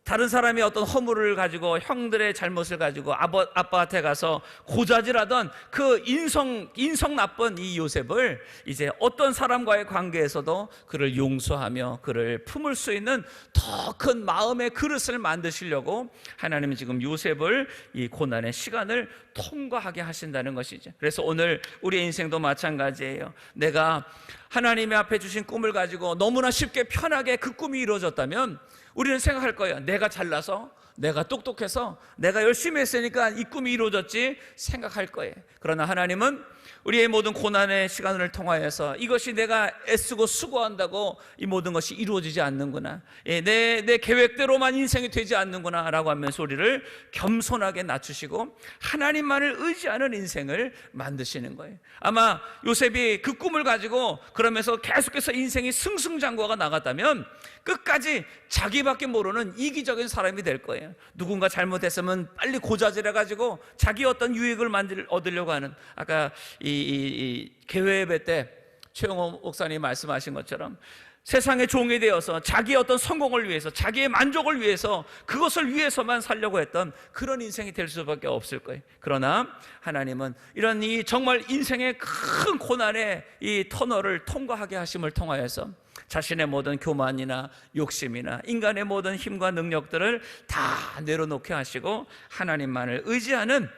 다른 사람이 어떤 허물을 가지고 형들의 잘못을 가지고 아빠한테 가서 고자질하던 그 인성 나쁜 이 요셉을 이제 어떤 사람과의 관계에서도 그를 용서하며 그를 품을 수 있는 더 큰 마음의 그릇을 만드시려고 하나님은 지금 요셉을 이 고난의 시간을 통과하게 하신다는 것이죠. 그래서 오늘 우리의 인생도 마찬가지예요. 내가 하나님의 앞에 주신 꿈을 가지고 너무나 쉽게 편하게 그 꿈이 이루어졌다면 우리는 생각할 거예요. 내가 잘나서, 내가 똑똑해서, 내가 열심히 했으니까 이 꿈이 이루어졌지 생각할 거예요. 그러나 하나님은 우리의 모든 고난의 시간을 통하여서 이것이 내가 애쓰고 수고한다고 이 모든 것이 이루어지지 않는구나, 내 계획대로만 인생이 되지 않는구나 라고 하면서 우리를 겸손하게 낮추시고 하나님만을 의지하는 인생을 만드시는 거예요. 아마 요셉이 그 꿈을 가지고 그러면서 계속해서 인생이 승승장구가 나갔다면 끝까지 자기밖에 모르는 이기적인 사람이 될 거예요. 누군가 잘못했으면 빨리 고자질해가지고 자기 어떤 유익을 얻으려고 하는, 아까 이 개회예배 때 최영호 목사님이 말씀하신 것처럼 세상의 종이 되어서 자기의 어떤 성공을 위해서, 자기의 만족을 위해서, 그것을 위해서만 살려고 했던 그런 인생이 될 수밖에 없을 거예요. 그러나 하나님은 이런 이 정말 인생의 큰 고난의 이 터널을 통과하게 하심을 통하여서 자신의 모든 교만이나 욕심이나 인간의 모든 힘과 능력들을 다 내려놓게 하시고 하나님만을 의지하는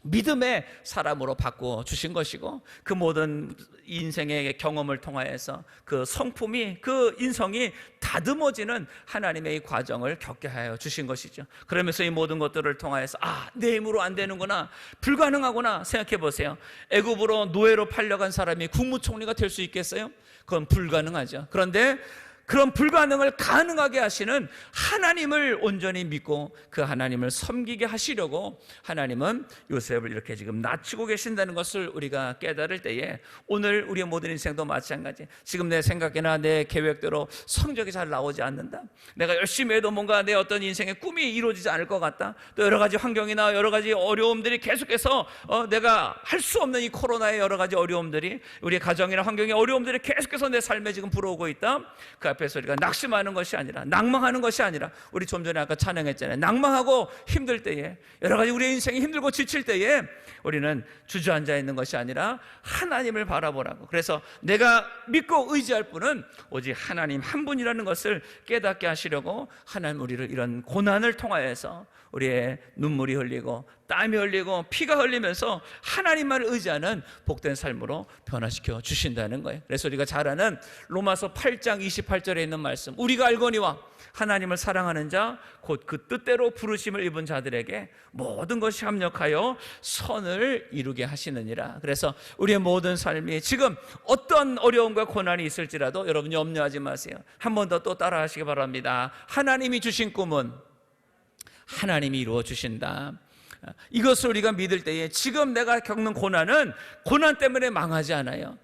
믿음의 사람으로 바꾸어 주신 것이고, 그 모든 인생의 경험을 통하여서 그 성품이, 그 인성이 다듬어지는 하나님의 이 과정을 겪게 하여 주신 것이죠. 그러면서 이 모든 것들을 통하여서 내 힘으로 안 되는구나, 불가능하구나 생각해 보세요. 애굽으로 노예로 팔려간 사람이 국무총리가 될 수 있겠어요? 그건 불가능하죠. 그런데 그런 불가능을 가능하게 하시는 하나님을 온전히 믿고 그 하나님을 섬기게 하시려고 하나님은 요셉을 이렇게 지금 낮추고 계신다는 것을 우리가 깨달을 때에 오늘 우리의 모든 인생도 마찬가지. 지금 내 생각이나 내 계획대로 성적이 잘 나오지 않는다, 내가 열심히 해도 뭔가 내 어떤 인생의 꿈이 이루어지지 않을 것 같다, 또 여러 가지 환경이나 여러 가지 어려움들이 계속해서 내가 할 수 없는 이 코로나의 여러 가지 어려움들이, 우리의 가정이나 환경의 어려움들이 계속해서 내 삶에 지금 불어오고 있다. 그 앞에서 우리가 낙심하는 것이 아니라, 낭망하는 것이 아니라, 우리 좀 전에 아까 찬양했잖아요. 낭망하고 힘들 때에, 여러 가지 우리의 인생이 힘들고 지칠 때에 우리는 주저앉아 있는 것이 아니라 하나님을 바라보라고. 그래서 내가 믿고 의지할 분은 오직 하나님 한 분이라는 것을 깨닫게 하시려고 하나님 우리를 이런 고난을 통하여서 우리의 눈물이 흘리고 땀이 흘리고 피가 흘리면서 하나님만을 의지하는 복된 삶으로 변화시켜 주신다는 거예요. 그래서 우리가 잘 아는 로마서 8장 28절에 있는 말씀, 우리가 알거니와 하나님을 사랑하는 자 곧 그 뜻대로 부르심을 입은 자들에게 모든 것이 합력하여 선을 이루게 하시느니라. 그래서 우리의 모든 삶이 지금 어떤 어려움과 고난이 있을지라도 여러분 염려하지 마세요. 한 번 더 또 따라 하시기 바랍니다. 하나님이 주신 꿈은 하나님이 이루어 주신다. 이것을 우리가 믿을 때에 지금 내가 겪는 고난은 고난 때문에 망하지 않아요.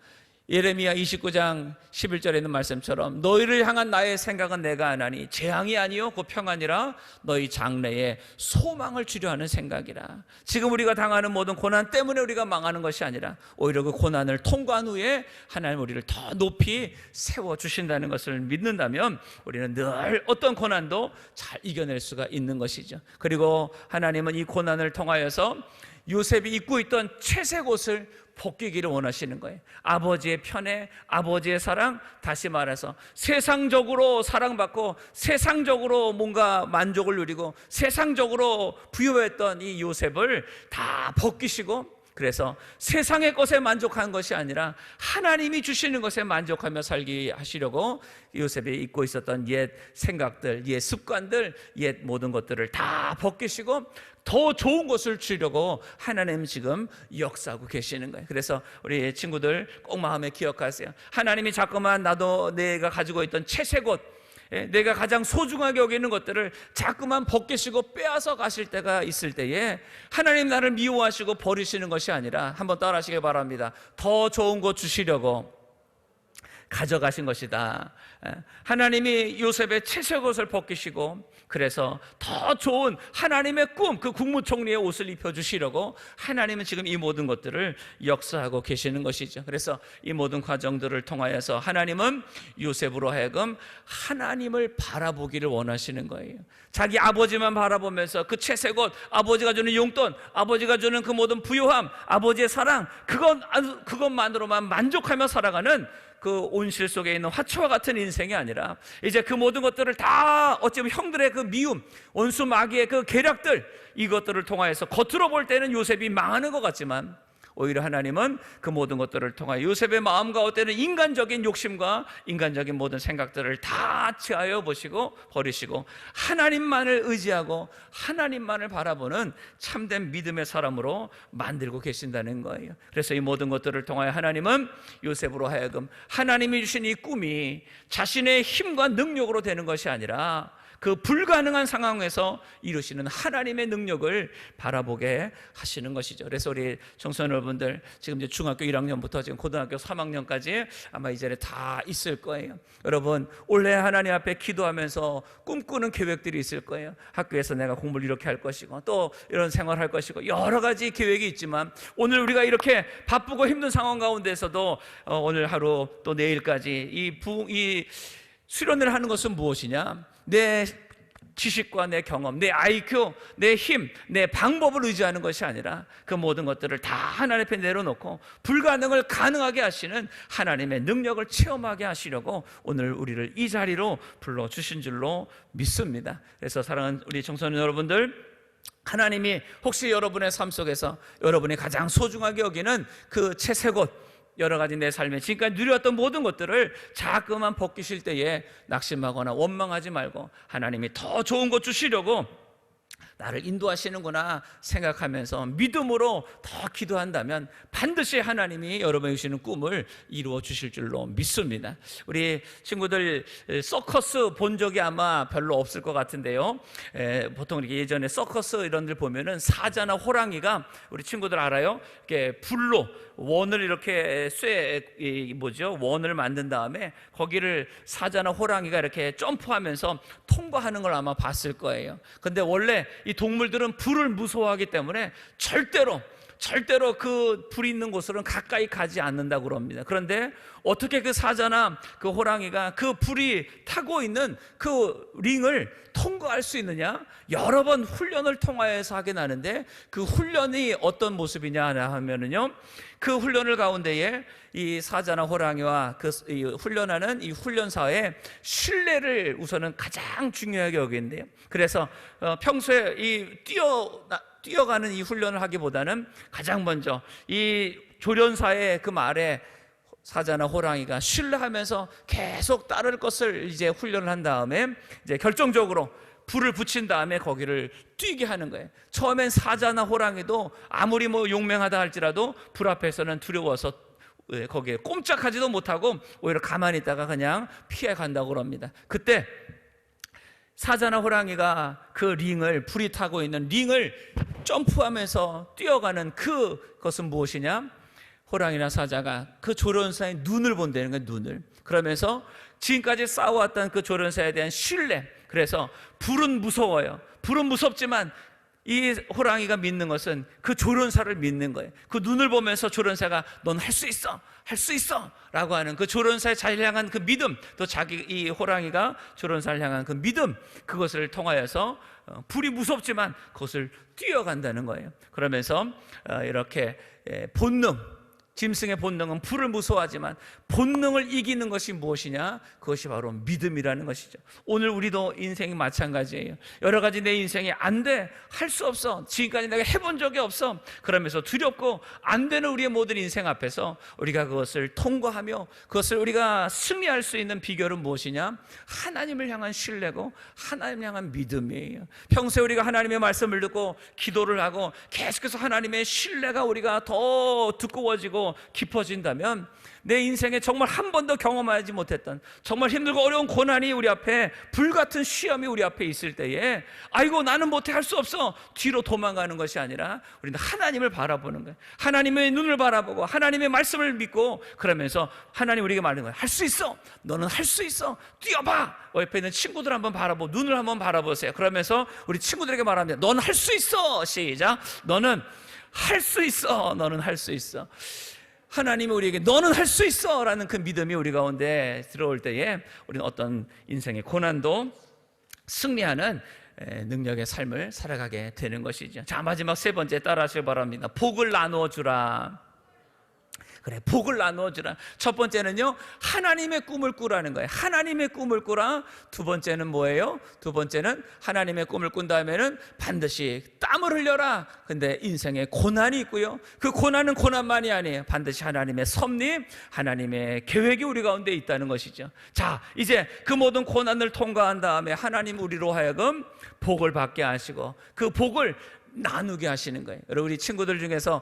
예레미야 29장 11절에 있는 말씀처럼 너희를 향한 나의 생각은 내가 아나니 재앙이 아니요 곧 평안이라 너희 장래에 소망을 주려 하는 생각이라. 지금 우리가 당하는 모든 고난 때문에 우리가 망하는 것이 아니라 오히려 그 고난을 통과한 후에 하나님 우리를 더 높이 세워주신다는 것을 믿는다면 우리는 늘 어떤 고난도 잘 이겨낼 수가 있는 것이죠. 그리고 하나님은 이 고난을 통하여서 요셉이 입고 있던 채색 옷을 벗기기를 원하시는 거예요. 아버지의 편애, 아버지의 사랑, 다시 말해서 세상적으로 사랑받고 세상적으로 뭔가 만족을 누리고 세상적으로 부여했던 이 요셉을 다 벗기시고 그래서 세상의 것에 만족한 것이 아니라 하나님이 주시는 것에 만족하며 살게 하시려고 요셉이 잊고 있었던 옛 생각들, 옛 습관들, 옛 모든 것들을 다 벗기시고 더 좋은 것을 주려고 하나님 지금 역사하고 계시는 거예요. 그래서 우리 친구들 꼭 마음에 기억하세요. 하나님이 자꾸만 나도 내가 가지고 있던 채색옷, 내가 가장 소중하게 여기는 것들을 자꾸만 벗기시고 빼앗아 가실 때가 있을 때에 하나님 나를 미워하시고 버리시는 것이 아니라, 한번 따라하시길 바랍니다. 더 좋은 것 주시려고 가져가신 것이다. 하나님이 요셉의 채색옷을 벗기시고 그래서 더 좋은 하나님의 꿈, 그 국무총리의 옷을 입혀주시려고 하나님은 지금 이 모든 것들을 역사하고 계시는 것이죠. 그래서 이 모든 과정들을 통하여서 하나님은 요셉으로 하여금 하나님을 바라보기를 원하시는 거예요. 자기 아버지만 바라보면서 그 채색옷, 아버지가 주는 용돈, 아버지가 주는 그 모든 부요함, 아버지의 사랑, 그것만으로만 만족하며 살아가는 그 온실 속에 있는 화초와 같은 인생이 아니라 이제 그 모든 것들을 다 어쩌면 형들의 그 미움, 원수 마귀의 그 계략들, 이것들을 통하여서 겉으로 볼 때는 요셉이 망하는 것 같지만 오히려 하나님은 그 모든 것들을 통하여 요셉의 마음 가운데는 인간적인 욕심과 인간적인 모든 생각들을 다 제하여 보시고 버리시고 하나님만을 의지하고 하나님만을 바라보는 참된 믿음의 사람으로 만들고 계신다는 거예요. 그래서 이 모든 것들을 통하여 하나님은 요셉으로 하여금 하나님이 주신 이 꿈이 자신의 힘과 능력으로 되는 것이 아니라 그 불가능한 상황에서 이루시는 하나님의 능력을 바라보게 하시는 것이죠. 그래서 우리 청소년 여러분들 지금 이제 중학교 1학년부터 지금 고등학교 3학년까지 아마 이 자리에 다 있을 거예요. 여러분 올해 하나님 앞에 기도하면서 꿈꾸는 계획들이 있을 거예요. 학교에서 내가 공부를 이렇게 할 것이고 또 이런 생활을 할 것이고 여러 가지 계획이 있지만 오늘 우리가 이렇게 바쁘고 힘든 상황 가운데서도 오늘 하루 또 내일까지 이 수련을 하는 것은 무엇이냐? 내 지식과 내 경험, 내 IQ, 내 힘, 내 방법을 의지하는 것이 아니라 그 모든 것들을 다 하나님 앞에 내려놓고 불가능을 가능하게 하시는 하나님의 능력을 체험하게 하시려고 오늘 우리를 이 자리로 불러주신 줄로 믿습니다. 그래서 사랑하는 우리 청소년 여러분들, 하나님이 혹시 여러분의 삶 속에서 여러분이 가장 소중하게 여기는 그 채색옷, 여러 가지 내 삶에 지금까지 누렸던 모든 것들을 자꾸만 벗기실 때에 낙심하거나 원망하지 말고 하나님이 더 좋은 것 주시려고 나를 인도하시는구나 생각하면서 믿음으로 더 기도한다면 반드시 하나님이 여러분이 주시는 꿈을 이루어 주실 줄로 믿습니다. 우리 친구들 서커스 본 적이 아마 별로 없을 것 같은데요, 보통 이렇게 예전에 서커스 이런 데 보면은 사자나 호랑이가, 우리 친구들 알아요? 이렇게 불로 원을 이렇게 원을 만든 다음에 거기를 사자나 호랑이가 이렇게 점프하면서 통과하는 걸 아마 봤을 거예요. 근데 원래 이 동물들은 불을 무서워하기 때문에 절대로 그 불이 있는 곳으로는 가까이 가지 않는다고 그럽니다. 그런데 어떻게 그 사자나 그 호랑이가 그 불이 타고 있는 그 링을 통과할 수 있느냐? 여러 번 훈련을 통하여서 하게 나는데 그 훈련이 어떤 모습이냐 하면은요, 그 훈련을 가운데에 이 사자나 호랑이와 그 훈련하는 이 훈련사의 신뢰를 우선은 가장 중요하게 여기는데요. 그래서 평소에 뛰어가는 이 훈련을 하기보다는 가장 먼저 이 조련사의 그 말에 사자나 호랑이가 신뢰하면서 계속 따를 것을 이제 훈련을 한 다음에 이제 결정적으로 불을 붙인 다음에 거기를 뛰게 하는 거예요. 처음엔 사자나 호랑이도 아무리 용맹하다 할지라도 불 앞에서는 두려워서 거기에 꼼짝하지도 못하고 오히려 가만히 있다가 그냥 피해 간다고 그럽니다. 그때 사자나 호랑이가 그 링을, 불이 타고 있는 링을 점프하면서 뛰어가는 그것은 무엇이냐? 호랑이나 사자가 그 조련사의 눈을 본다는 거예요. 눈을. 그러면서 지금까지 쌓아왔던 그 조련사에 대한 신뢰, 그래서 불은 무서워요. 불은 무섭지만 이 호랑이가 믿는 것은 그 조련사를 믿는 거예요. 그 눈을 보면서 조련사가 넌 할 수 있어, 할 수 있어 라고 하는 그 조련사의 자기를 향한 그 믿음, 또 이 호랑이가 조련사를 향한 그 믿음, 그것을 통하여서 불이 무섭지만 그것을 뛰어간다는 거예요. 그러면서 이렇게 본능, 짐승의 본능은 불을 무서워하지만 본능을 이기는 것이 무엇이냐? 그것이 바로 믿음이라는 것이죠. 오늘 우리도 인생이 마찬가지예요. 여러 가지 내 인생에 안 돼, 할 수 없어, 지금까지 내가 해본 적이 없어, 그러면서 두렵고 안 되는 우리의 모든 인생 앞에서 우리가 그것을 통과하며 그것을 우리가 승리할 수 있는 비결은 무엇이냐? 하나님을 향한 신뢰고 하나님을 향한 믿음이에요. 평소에 우리가 하나님의 말씀을 듣고 기도를 하고 계속해서 하나님의 신뢰가 우리가 더 두꺼워지고 깊어진다면 내 인생에 정말 한 번도 경험하지 못했던 정말 힘들고 어려운 고난이 우리 앞에, 불같은 시험이 우리 앞에 있을 때에 아이고 나는 못해, 할 수 없어, 뒤로 도망가는 것이 아니라 우리는 하나님을 바라보는 거예요. 하나님의 눈을 바라보고 하나님의 말씀을 믿고, 그러면서 하나님 우리에게 말하는 거예요. 할 수 있어, 너는 할 수 있어, 뛰어봐. 옆에 있는 친구들 한번 바라보고 눈을 한번 바라보세요. 그러면서 우리 친구들에게 말합니다. 너는 할 수 있어. 시작. 너는 할 수 있어. 너는 할 수 있어. 하나님이 우리에게 너는 할 수 있어 라는 그 믿음이 우리 가운데 들어올 때에 우리는 어떤 인생의 고난도 승리하는 능력의 삶을 살아가게 되는 것이죠. 자, 마지막 세 번째 따라하시기 바랍니다. 복을 나누어 주라. 그래, 복을 나누어 주라. 첫 번째는요, 하나님의 꿈을 꾸라는 거예요. 하나님의 꿈을 꾸라. 두 번째는 뭐예요? 두 번째는 하나님의 꿈을 꾼 다음에는 반드시 땀을 흘려라. 근데 인생에 고난이 있고요, 그 고난은 고난만이 아니에요. 반드시 하나님의 섭리, 하나님의 계획이 우리 가운데 있다는 것이죠. 자, 이제 그 모든 고난을 통과한 다음에 하나님 우리로 하여금 복을 받게 하시고 그 복을 나누게 하시는 거예요. 여러분, 우리 친구들 중에서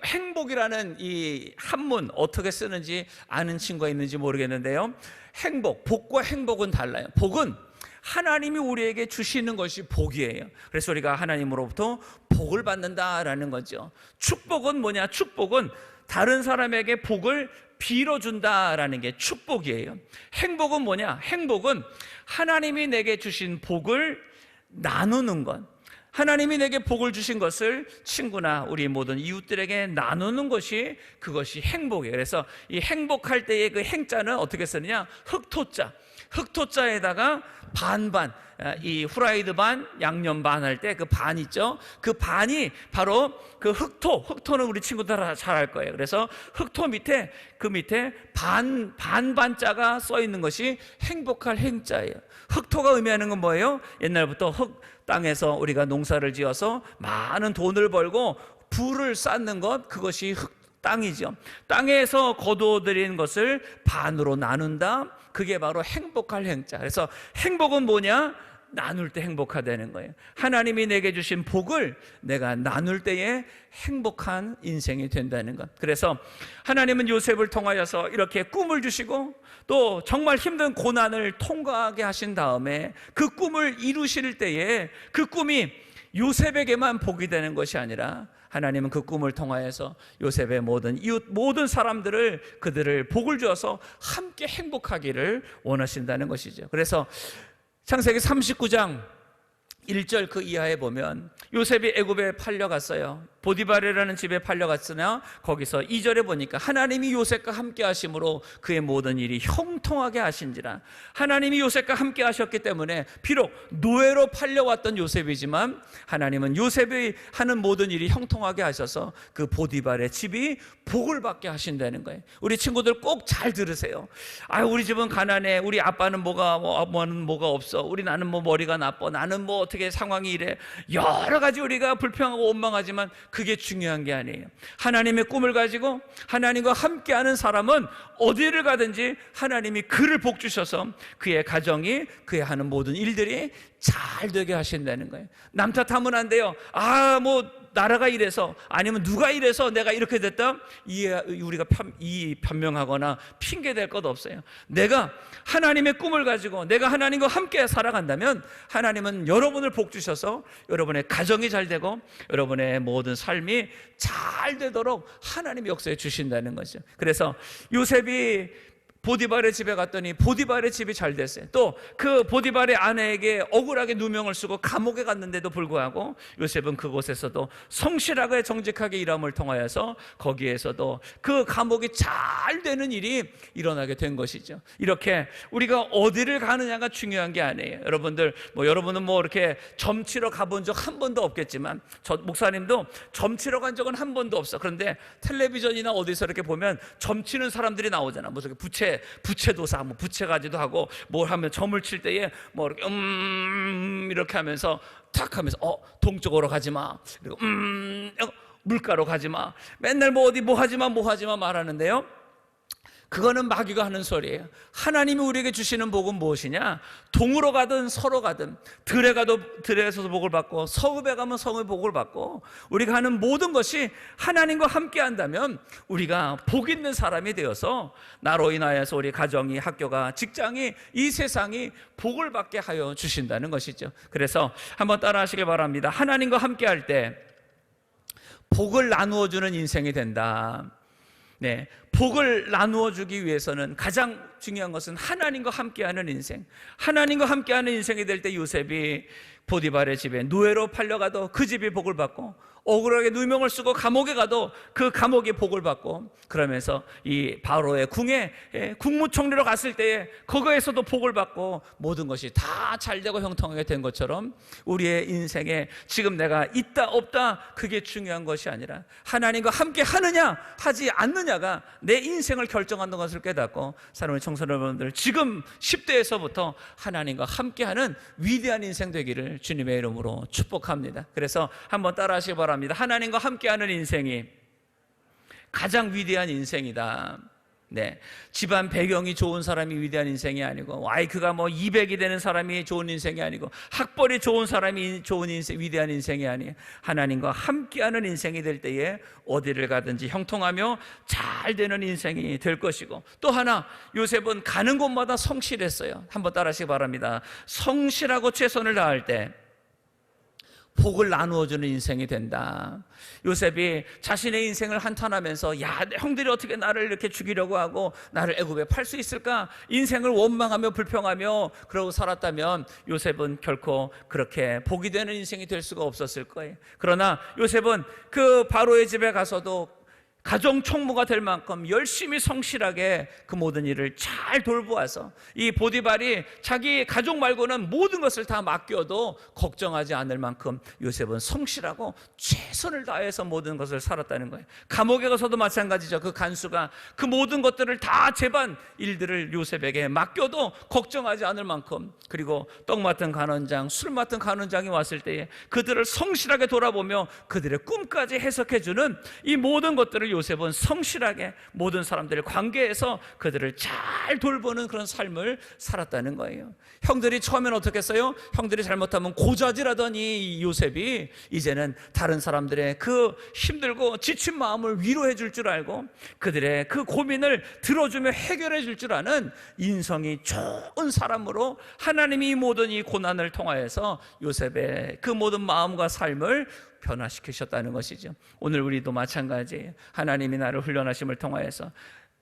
행복이라는 이 한문 어떻게 쓰는지 아는 친구가 있는지 모르겠는데요, 행복, 복과 행복은 달라요. 복은 하나님이 우리에게 주시는 것이 복이에요. 그래서 우리가 하나님으로부터 복을 받는다라는 거죠. 축복은 뭐냐? 축복은 다른 사람에게 복을 빌어준다라는 게 축복이에요. 행복은 뭐냐? 행복은 하나님이 내게 주신 복을 나누는 것, 하나님이 내게 복을 주신 것을 친구나 우리 모든 이웃들에게 나누는 것이, 그것이 행복이에요. 그래서 이 행복할 때의 그 행자는 어떻게 쓰느냐? 흑토자, 흑토자에다가 반반, 이 후라이드 반, 양념 반 할 때 그 반 있죠? 그 반이 바로 그 흑토는 우리 친구들 잘 알 거예요. 그래서 흑토 밑에, 그 밑에 반자가 써 있는 것이 행복할 행자예요. 흑토가 의미하는 건 뭐예요? 옛날부터 땅에서 우리가 농사를 지어서 많은 돈을 벌고 부를 쌓는 것, 그것이 땅이죠. 땅에서 거두어들인 것을 반으로 나눈다, 그게 바로 행복할 행자. 그래서 행복은 뭐냐? 나눌 때 행복하다는 거예요. 하나님이 내게 주신 복을 내가 나눌 때에 행복한 인생이 된다는 것. 그래서 하나님은 요셉을 통하여서 이렇게 꿈을 주시고 또 정말 힘든 고난을 통과하게 하신 다음에 그 꿈을 이루실 때에 그 꿈이 요셉에게만 복이 되는 것이 아니라 하나님은 그 꿈을 통하여서 요셉의 모든 이웃, 모든 사람들을, 그들을 복을 주어서 함께 행복하기를 원하신다는 것이죠. 그래서 창세기 39장 1절 그 이하에 보면 요셉이 애굽에 팔려갔어요. 보디발이라는 집에 팔려갔으나 거기서 2절에 보니까 하나님이 요셉과 함께 하심으로 그의 모든 일이 형통하게 하신지라. 하나님이 요셉과 함께 하셨기 때문에 비록 노예로 팔려왔던 요셉이지만 하나님은 요셉이 하는 모든 일이 형통하게 하셔서 그 보디발의 집이 복을 받게 하신다는 거예요. 우리 친구들 꼭 잘 들으세요. 우리 집은 가난해, 우리 아빠는 뭐가 없어, 우리 나는 뭐 머리가 나빠, 나는 뭐 어떻게 상황이 이래, 여러 가지 우리가 불평하고 원망하지만 그게 중요한 게 아니에요. 하나님의 꿈을 가지고 하나님과 함께하는 사람은 어디를 가든지 하나님이 그를 복 주셔서 그의 가정이, 그의 하는 모든 일들이 잘 되게 하신다는 거예요. 남 탓하면 안 돼요. 나라가 이래서, 아니면 누가 이래서 내가 이렇게 됐다, 우리가 변명하거나 핑계댈 것 없어요. 내가 하나님의 꿈을 가지고 내가 하나님과 함께 살아간다면 하나님은 여러분을 복 주셔서 여러분의 가정이 잘 되고 여러분의 모든 삶이 잘 되도록 하나님이 역사해 주신다는 거죠. 그래서 요셉이 보디발의 집에 갔더니 보디발의 집이 잘 됐어요. 또 그 보디발의 아내에게 억울하게 누명을 쓰고 감옥에 갔는데도 불구하고 요셉은 그곳에서도 성실하게 정직하게 일함을 통하여서 거기에서도 그 감옥이 잘 되는 일이 일어나게 된 것이죠. 이렇게 우리가 어디를 가느냐가 중요한 게 아니에요. 여러분은 이렇게 점치러 가본 적 한 번도 없겠지만, 저 목사님도 점치러 간 적은 한 번도 없어. 그런데 텔레비전이나 어디서 이렇게 보면 점치는 사람들이 나오잖아. 무슨 부채도사, 부채가지도 하고 뭘 하면 점을 칠 때에 이렇게 이렇게 하면서 탁 하면서 동쪽으로 가지 마. 그리고 물가로 가지 마. 맨날 어디 뭐 하지 마 말하는데요. 그거는 마귀가 하는 소리예요. 하나님이 우리에게 주시는 복은 무엇이냐? 동으로 가든 서로 가든, 들에 가도 들에서도 복을 받고 성읍에 가면 성읍의 복을 받고, 우리가 하는 모든 것이 하나님과 함께 한다면 우리가 복 있는 사람이 되어서 나로 인하여서 우리 가정이, 학교가, 직장이, 이 세상이 복을 받게 하여 주신다는 것이죠. 그래서 한번 따라 하시길 바랍니다. 하나님과 함께 할 때 복을 나누어 주는 인생이 된다. 네, 복을 나누어 주기 위해서는 가장 중요한 것은 하나님과 함께하는 인생. 하나님과 함께하는 인생이 될 때 요셉이 보디발의 집에 노예로 팔려가도 그 집이 복을 받고, 억울하게 누명을 쓰고 감옥에 가도 그 감옥이 복을 받고, 그러면서 이 바로의 궁에 국무총리로 갔을 때에 거기에서도 복을 받고, 모든 것이 다 잘되고 형통하게 된 것처럼 우리의 인생에 지금 내가 있다 없다 그게 중요한 것이 아니라 하나님과 함께 하느냐 하지 않느냐가 내 인생을 결정하는 것을 깨닫고, 사랑하는 청소년 여러분들, 지금 10대에서부터 하나님과 함께하는 위대한 인생 되기를 주님의 이름으로 축복합니다. 그래서 한번 따라 하시기 바랍니다. 하나님과 함께하는 인생이 가장 위대한 인생이다. 네, 집안 배경이 좋은 사람이 위대한 인생이 아니고, 와이프가 200이 되는 사람이 좋은 인생이 아니고, 학벌이 좋은 사람이 좋은 인생, 위대한 인생이 아니에요. 하나님과 함께하는 인생이 될 때에 어디를 가든지 형통하며 잘 되는 인생이 될 것이고, 또 하나, 요셉은 가는 곳마다 성실했어요. 한번 따라하시기 바랍니다. 성실하고 최선을 다할 때 복을 나누어주는 인생이 된다. 요셉이 자신의 인생을 한탄하면서, 형들이 어떻게 나를 이렇게 죽이려고 하고 나를 애굽에 팔 수 있을까? 인생을 원망하며 불평하며 그러고 살았다면 요셉은 결코 그렇게 복이 되는 인생이 될 수가 없었을 거예요. 그러나 요셉은 그 바로의 집에 가서도 가정 총무가 될 만큼 열심히 성실하게 그 모든 일을 잘 돌보아서, 이 보디발이 자기 가족 말고는 모든 것을 다 맡겨도 걱정하지 않을 만큼 요셉은 성실하고 최선을 다해서 모든 것을 살았다는 거예요. 감옥에 가서도 마찬가지죠. 그 간수가 그 모든 것들을 다 재반 일들을 요셉에게 맡겨도 걱정하지 않을 만큼, 그리고 떡 맡은 간원장, 술 맡은 간원장이 왔을 때에 그들을 성실하게 돌아보며 그들의 꿈까지 해석해주는 이 모든 것들을 요셉은 성실하게 모든 사람들의 관계에서 그들을 잘 돌보는 그런 삶을 살았다는 거예요. 형들이 처음엔 어떻게 했어요? 형들이 잘못하면 고자질하더니 요셉이 이제는 다른 사람들의 그 힘들고 지친 마음을 위로해 줄 줄 알고, 그들의 그 고민을 들어주며 해결해 줄 줄 아는 인성이 좋은 사람으로 하나님이 이 모든 이 고난을 통하여서 요셉의 그 모든 마음과 삶을 변화시키셨다는 것이죠. 오늘 우리도 마찬가지예요. 하나님이 나를 훈련하심을 통하여서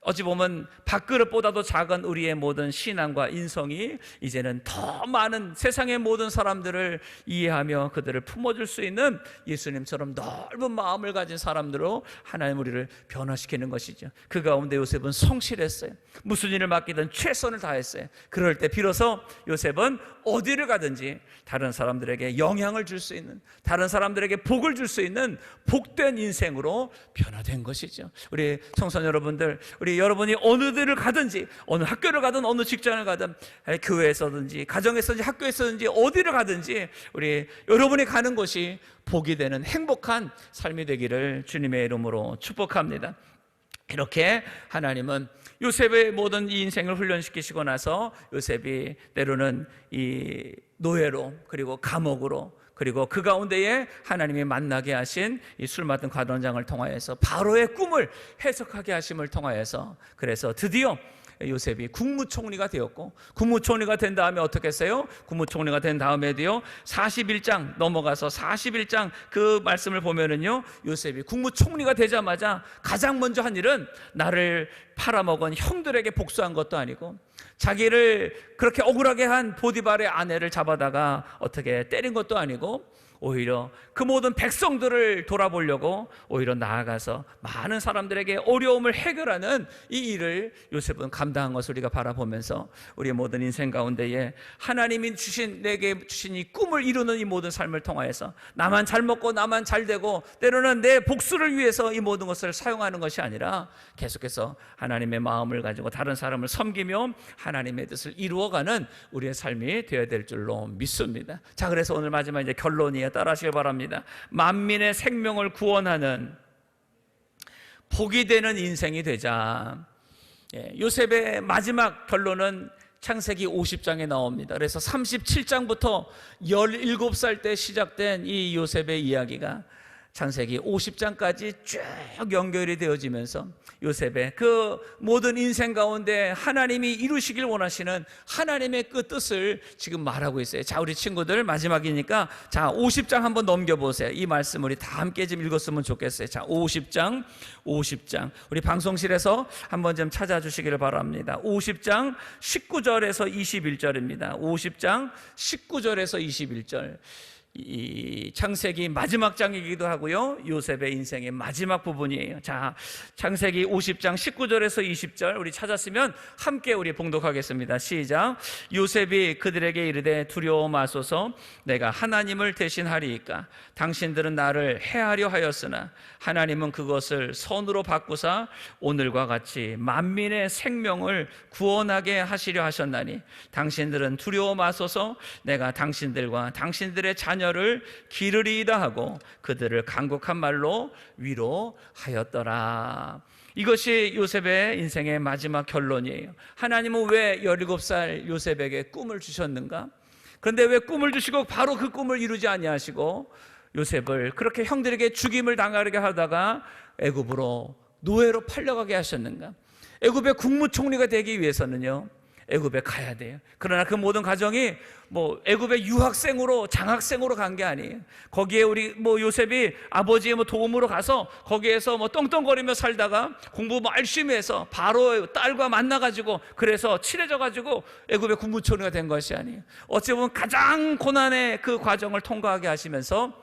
어찌 보면 밥그릇보다도 작은 우리의 모든 신앙과 인성이 이제는 더 많은 세상의 모든 사람들을 이해하며 그들을 품어줄 수 있는 예수님처럼 넓은 마음을 가진 사람들로 하나님 우리를 변화시키는 것이죠. 그 가운데 요셉은 성실했어요. 무슨 일을 맡기든 최선을 다했어요. 그럴 때 비로소 요셉은 어디를 가든지 다른 사람들에게 영향을 줄 수 있는, 다른 사람들에게 복을 줄 수 있는 복된 인생으로 변화된 것이죠. 우리 청소년 여러분들, 우리 여러분이 어느 데를 가든지, 어느 학교를 가든 어느 직장을 가든, 교회에서든지 가정에서든지 학교에서든지 어디를 가든지 우리 여러분이 가는 곳이 복이 되는 행복한 삶이 되기를 주님의 이름으로 축복합니다. 이렇게 하나님은 요셉의 모든 이 인생을 훈련시키시고 나서 요셉이 때로는 이 노예로, 그리고 감옥으로, 그리고 그 가운데에 하나님이 만나게 하신 이 술 맡은 관원장을 통하여서 바로의 꿈을 해석하게 하심을 통하여서, 그래서 드디어 요셉이 국무총리가 되었고, 국무총리가 된 다음에 어떻게 했어요? 국무총리가 된 다음에도요, 41장 넘어가서 41장 그 말씀을 보면은요, 요셉이 국무총리가 되자마자 가장 먼저 한 일은 나를 팔아먹은 형들에게 복수한 것도 아니고 자기를 그렇게 억울하게 한 보디발의 아내를 잡아다가 어떻게 때린 것도 아니고 오히려 그 모든 백성들을 돌아보려고 오히려 나아가서 많은 사람들에게 어려움을 해결하는 이 일을 요셉은 감당한 것을 우리가 바라보면서 우리의 모든 인생 가운데에 하나님이 내게 주신 이 꿈을 이루는 이 모든 삶을 통하여서 나만 잘 먹고 나만 잘 되고 때로는 내 복수를 위해서 이 모든 것을 사용하는 것이 아니라 계속해서 하나님의 마음을 가지고 다른 사람을 섬기며 하나님의 뜻을 이루어가는 우리의 삶이 되어야 될 줄로 믿습니다. 자, 그래서 오늘 마지막 이제 결론이에요. 따라하시길 바랍니다. 만민의 생명을 구원하는 복이 되는 인생이 되자. 요셉의 마지막 결론은 창세기 50장에 나옵니다. 그래서 37장부터 17살 때 시작된 이 요셉의 이야기가 창세기 50장까지 쭉 연결이 되어지면서 요셉의 그 모든 인생 가운데 하나님이 이루시길 원하시는 하나님의 그 뜻을 지금 말하고 있어요. 자, 우리 친구들 마지막이니까 자 50장 한번 넘겨보세요. 이 말씀 우리 다 함께 좀 읽었으면 좋겠어요. 자 50장 우리 방송실에서 한번 좀 찾아주시기를 바랍니다. 50장 19절에서 21절입니다. 50장 19절에서 21절. 이 창세기 마지막 장이기도 하고요, 요셉의 인생의 마지막 부분이에요. 자, 창세기 50장 19절에서 20절 우리 찾았으면 함께 우리 봉독하겠습니다. 시작. 요셉이 그들에게 이르되 두려워 마소서, 내가 하나님을 대신하리이까. 당신들은 나를 해하려 하였으나 하나님은 그것을 선으로 바꾸사 오늘과 같이 만민의 생명을 구원하게 하시려 하셨나니 당신들은 두려워 마소서, 내가 당신들과 당신들의 자녀를 기르리이다 하고 그들을 간곡한 말로 위로하였더라. 이것이 요셉의 인생의 마지막 결론이에요. 하나님은 왜 17살 요셉에게 꿈을 주셨는가? 그런데 왜 꿈을 주시고 바로 그 꿈을 이루지 아니하시고 요셉을 그렇게 형들에게 죽임을 당하게 하다가 애굽으로 노예로 팔려가게 하셨는가? 애굽의 국무총리가 되기 위해서는요, 애굽에 가야 돼요. 그러나 그 모든 과정이 뭐 애굽의 유학생으로 장학생으로 간 게 아니에요. 거기에 우리 요셉이 아버지의 도움으로 가서 거기에서 떵떵거리며 살다가 공부 열심히 해서 바로 딸과 만나가지고 그래서 친해져가지고 애굽의 국무총리가 된 것이 아니에요. 어찌 보면 가장 고난의 그 과정을 통과하게 하시면서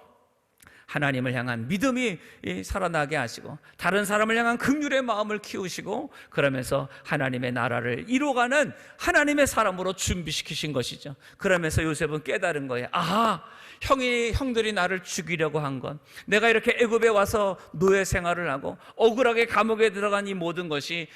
하나님을 향한 믿음이 살아나게 하시고 다른 사람을 향한 긍휼의 마음을 키우시고 그러면서 하나님의 나라를 이루어가는 하나님의 사람으로 준비시키신 것이죠. 그러면서 요셉은 깨달은 거예요. 아하, 형들이 나를 죽이려고 한 건, 내가 이렇게 애굽에 와서 노예 생활을 하고 억울하게 감옥에 들어간 이 모든 것이,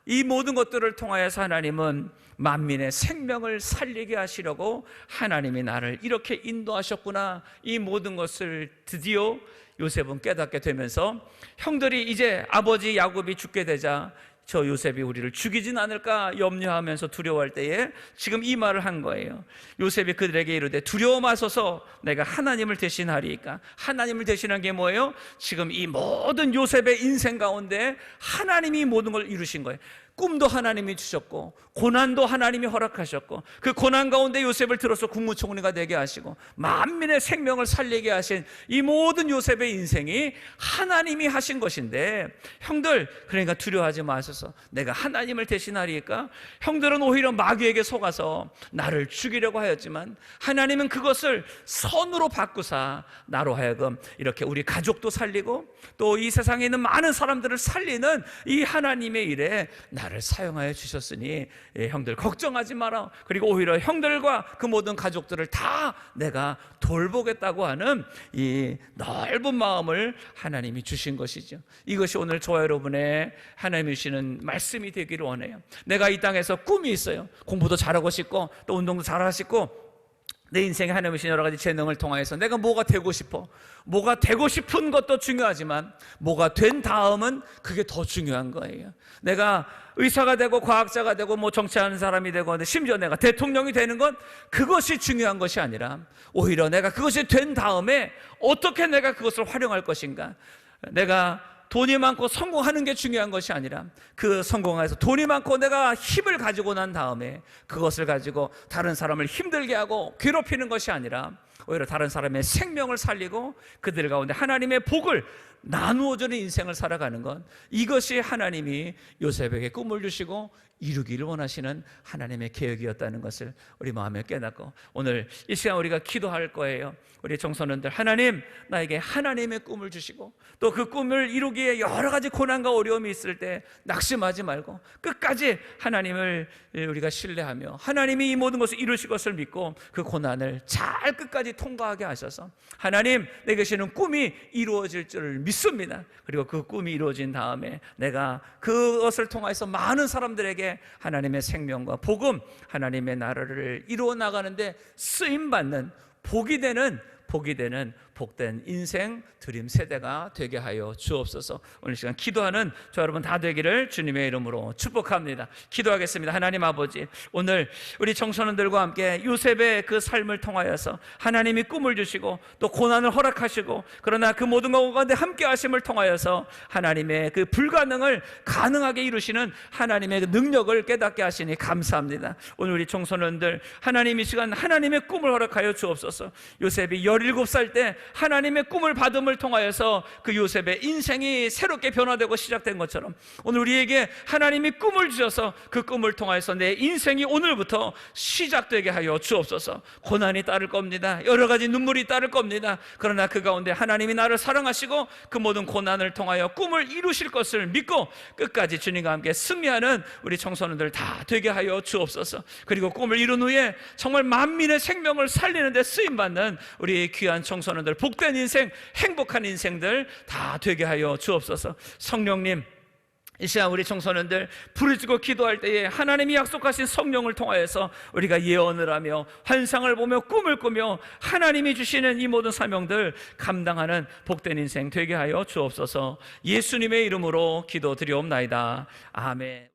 이 모든 것들을 통하여서 하나님은 만민의 생명을 살리게 하시려고 하나님이 나를 이렇게 인도하셨구나. 이 모든 것을 드디어 요셉은 깨닫게 되면서 형들이 이제 아버지 야곱이 죽게 되자 저 요셉이 우리를 죽이진 않을까 염려하면서 두려워할 때에 지금 이 말을 한 거예요. 요셉이 그들에게 이르되 두려워 마소서, 내가 하나님을 대신하리이까. 하나님을 대신한 게 뭐예요? 지금 이 모든 요셉의 인생 가운데 하나님이 모든 걸 이루신 거예요. 꿈도 하나님이 주셨고 고난도 하나님이 허락하셨고 그 고난 가운데 요셉을 들어서 국무총리가 되게 하시고 만민의 생명을 살리게 하신 이 모든 요셉의 인생이 하나님이 하신 것인데, 형들 그러니까 두려워하지 마소서, 내가 하나님을 대신하리까. 형들은 오히려 마귀에게 속아서 나를 죽이려고 하였지만 하나님은 그것을 선으로 바꾸사 나로 하여금 이렇게 우리 가족도 살리고 또 이 세상에 있는 많은 사람들을 살리는 이 하나님의 일에 나를 사용하여 주셨으니 형들 걱정하지 마라. 그리고 오히려 형들과 그 모든 가족들을 다 내가 돌보겠다고 하는 이 넓은 마음을 하나님이 주신 것이죠. 이것이 오늘 저와 여러분의 하나님이 주시는 말씀이 되기를 원해요. 내가 이 땅에서 꿈이 있어요. 공부도 잘하고 싶고 또 운동도 잘하고 싶고 내 인생에 하나님이 주신 여러 가지 재능을 통하여서 내가 뭐가 되고 싶어. 뭐가 되고 싶은 것도 중요하지만 뭐가 된 다음은 그게 더 중요한 거예요. 내가 의사가 되고 과학자가 되고 정치하는 사람이 되고 심지어 내가 대통령이 되는 건 그것이 중요한 것이 아니라 오히려 내가 그것이 된 다음에 어떻게 내가 그것을 활용할 것인가. 내가 돈이 많고 성공하는 게 중요한 것이 아니라 그 성공해서 돈이 많고 내가 힘을 가지고 난 다음에 그것을 가지고 다른 사람을 힘들게 하고 괴롭히는 것이 아니라 오히려 다른 사람의 생명을 살리고 그들 가운데 하나님의 복을 나누어주는 인생을 살아가는 것, 이것이 하나님이 요셉에게 꿈을 주시고 이루기를 원하시는 하나님의 계획이었다는 것을 우리 마음에 깨닫고, 오늘 이 시간 우리가 기도할 거예요. 우리 청소년들, 하나님, 나에게 하나님의 꿈을 주시고 또 그 꿈을 이루기에 여러 가지 고난과 어려움이 있을 때 낙심하지 말고 끝까지 하나님을 우리가 신뢰하며 하나님이 이 모든 것을 이루실 것을 믿고 그 고난을 잘 끝까지 통과하게 하셔서 하나님, 내게 주시는 꿈이 이루어질 줄을 믿습니다. 그리고 그 꿈이 이루어진 다음에 내가 그것을 통해서 많은 사람들에게 하나님의 생명과 복음, 하나님의 나라를 이루어 나가는데 쓰임받는 복이 되는 복된 인생 드림 세대가 되게 하여 주옵소서. 오늘 시간 기도하는 저 여러분 다 되기를 주님의 이름으로 축복합니다. 기도하겠습니다. 하나님 아버지, 오늘 우리 청소년들과 함께 요셉의 그 삶을 통하여서 하나님이 꿈을 주시고 또 고난을 허락하시고, 그러나 그 모든 것 가운데 함께 하심을 통하여서 하나님의 그 불가능을 가능하게 이루시는 하나님의 그 능력을 깨닫게 하시니 감사합니다. 오늘 우리 청소년들, 하나님 이 시간 하나님의 꿈을 허락하여 주옵소서. 요셉이 17살 때 하나님의 꿈을 받음을 통하여서 그 요셉의 인생이 새롭게 변화되고 시작된 것처럼 오늘 우리에게 하나님이 꿈을 주셔서 그 꿈을 통하여서 내 인생이 오늘부터 시작되게 하여 주옵소서. 고난이 따를 겁니다. 여러 가지 눈물이 따를 겁니다. 그러나 그 가운데 하나님이 나를 사랑하시고 그 모든 고난을 통하여 꿈을 이루실 것을 믿고 끝까지 주님과 함께 승리하는 우리 청소년들 다 되게 하여 주옵소서. 그리고 꿈을 이룬 후에 정말 만민의 생명을 살리는 데 쓰임받는 우리 귀한 청소년들, 복된 인생, 행복한 인생들 다 되게 하여 주옵소서. 성령님, 이 시간 우리 청소년들 부르짖고 기도할 때에 하나님이 약속하신 성령을 통하여서 우리가 예언을 하며 환상을 보며 꿈을 꾸며 하나님이 주시는 이 모든 사명들 감당하는 복된 인생 되게 하여 주옵소서. 예수님의 이름으로 기도드리옵나이다. 아멘.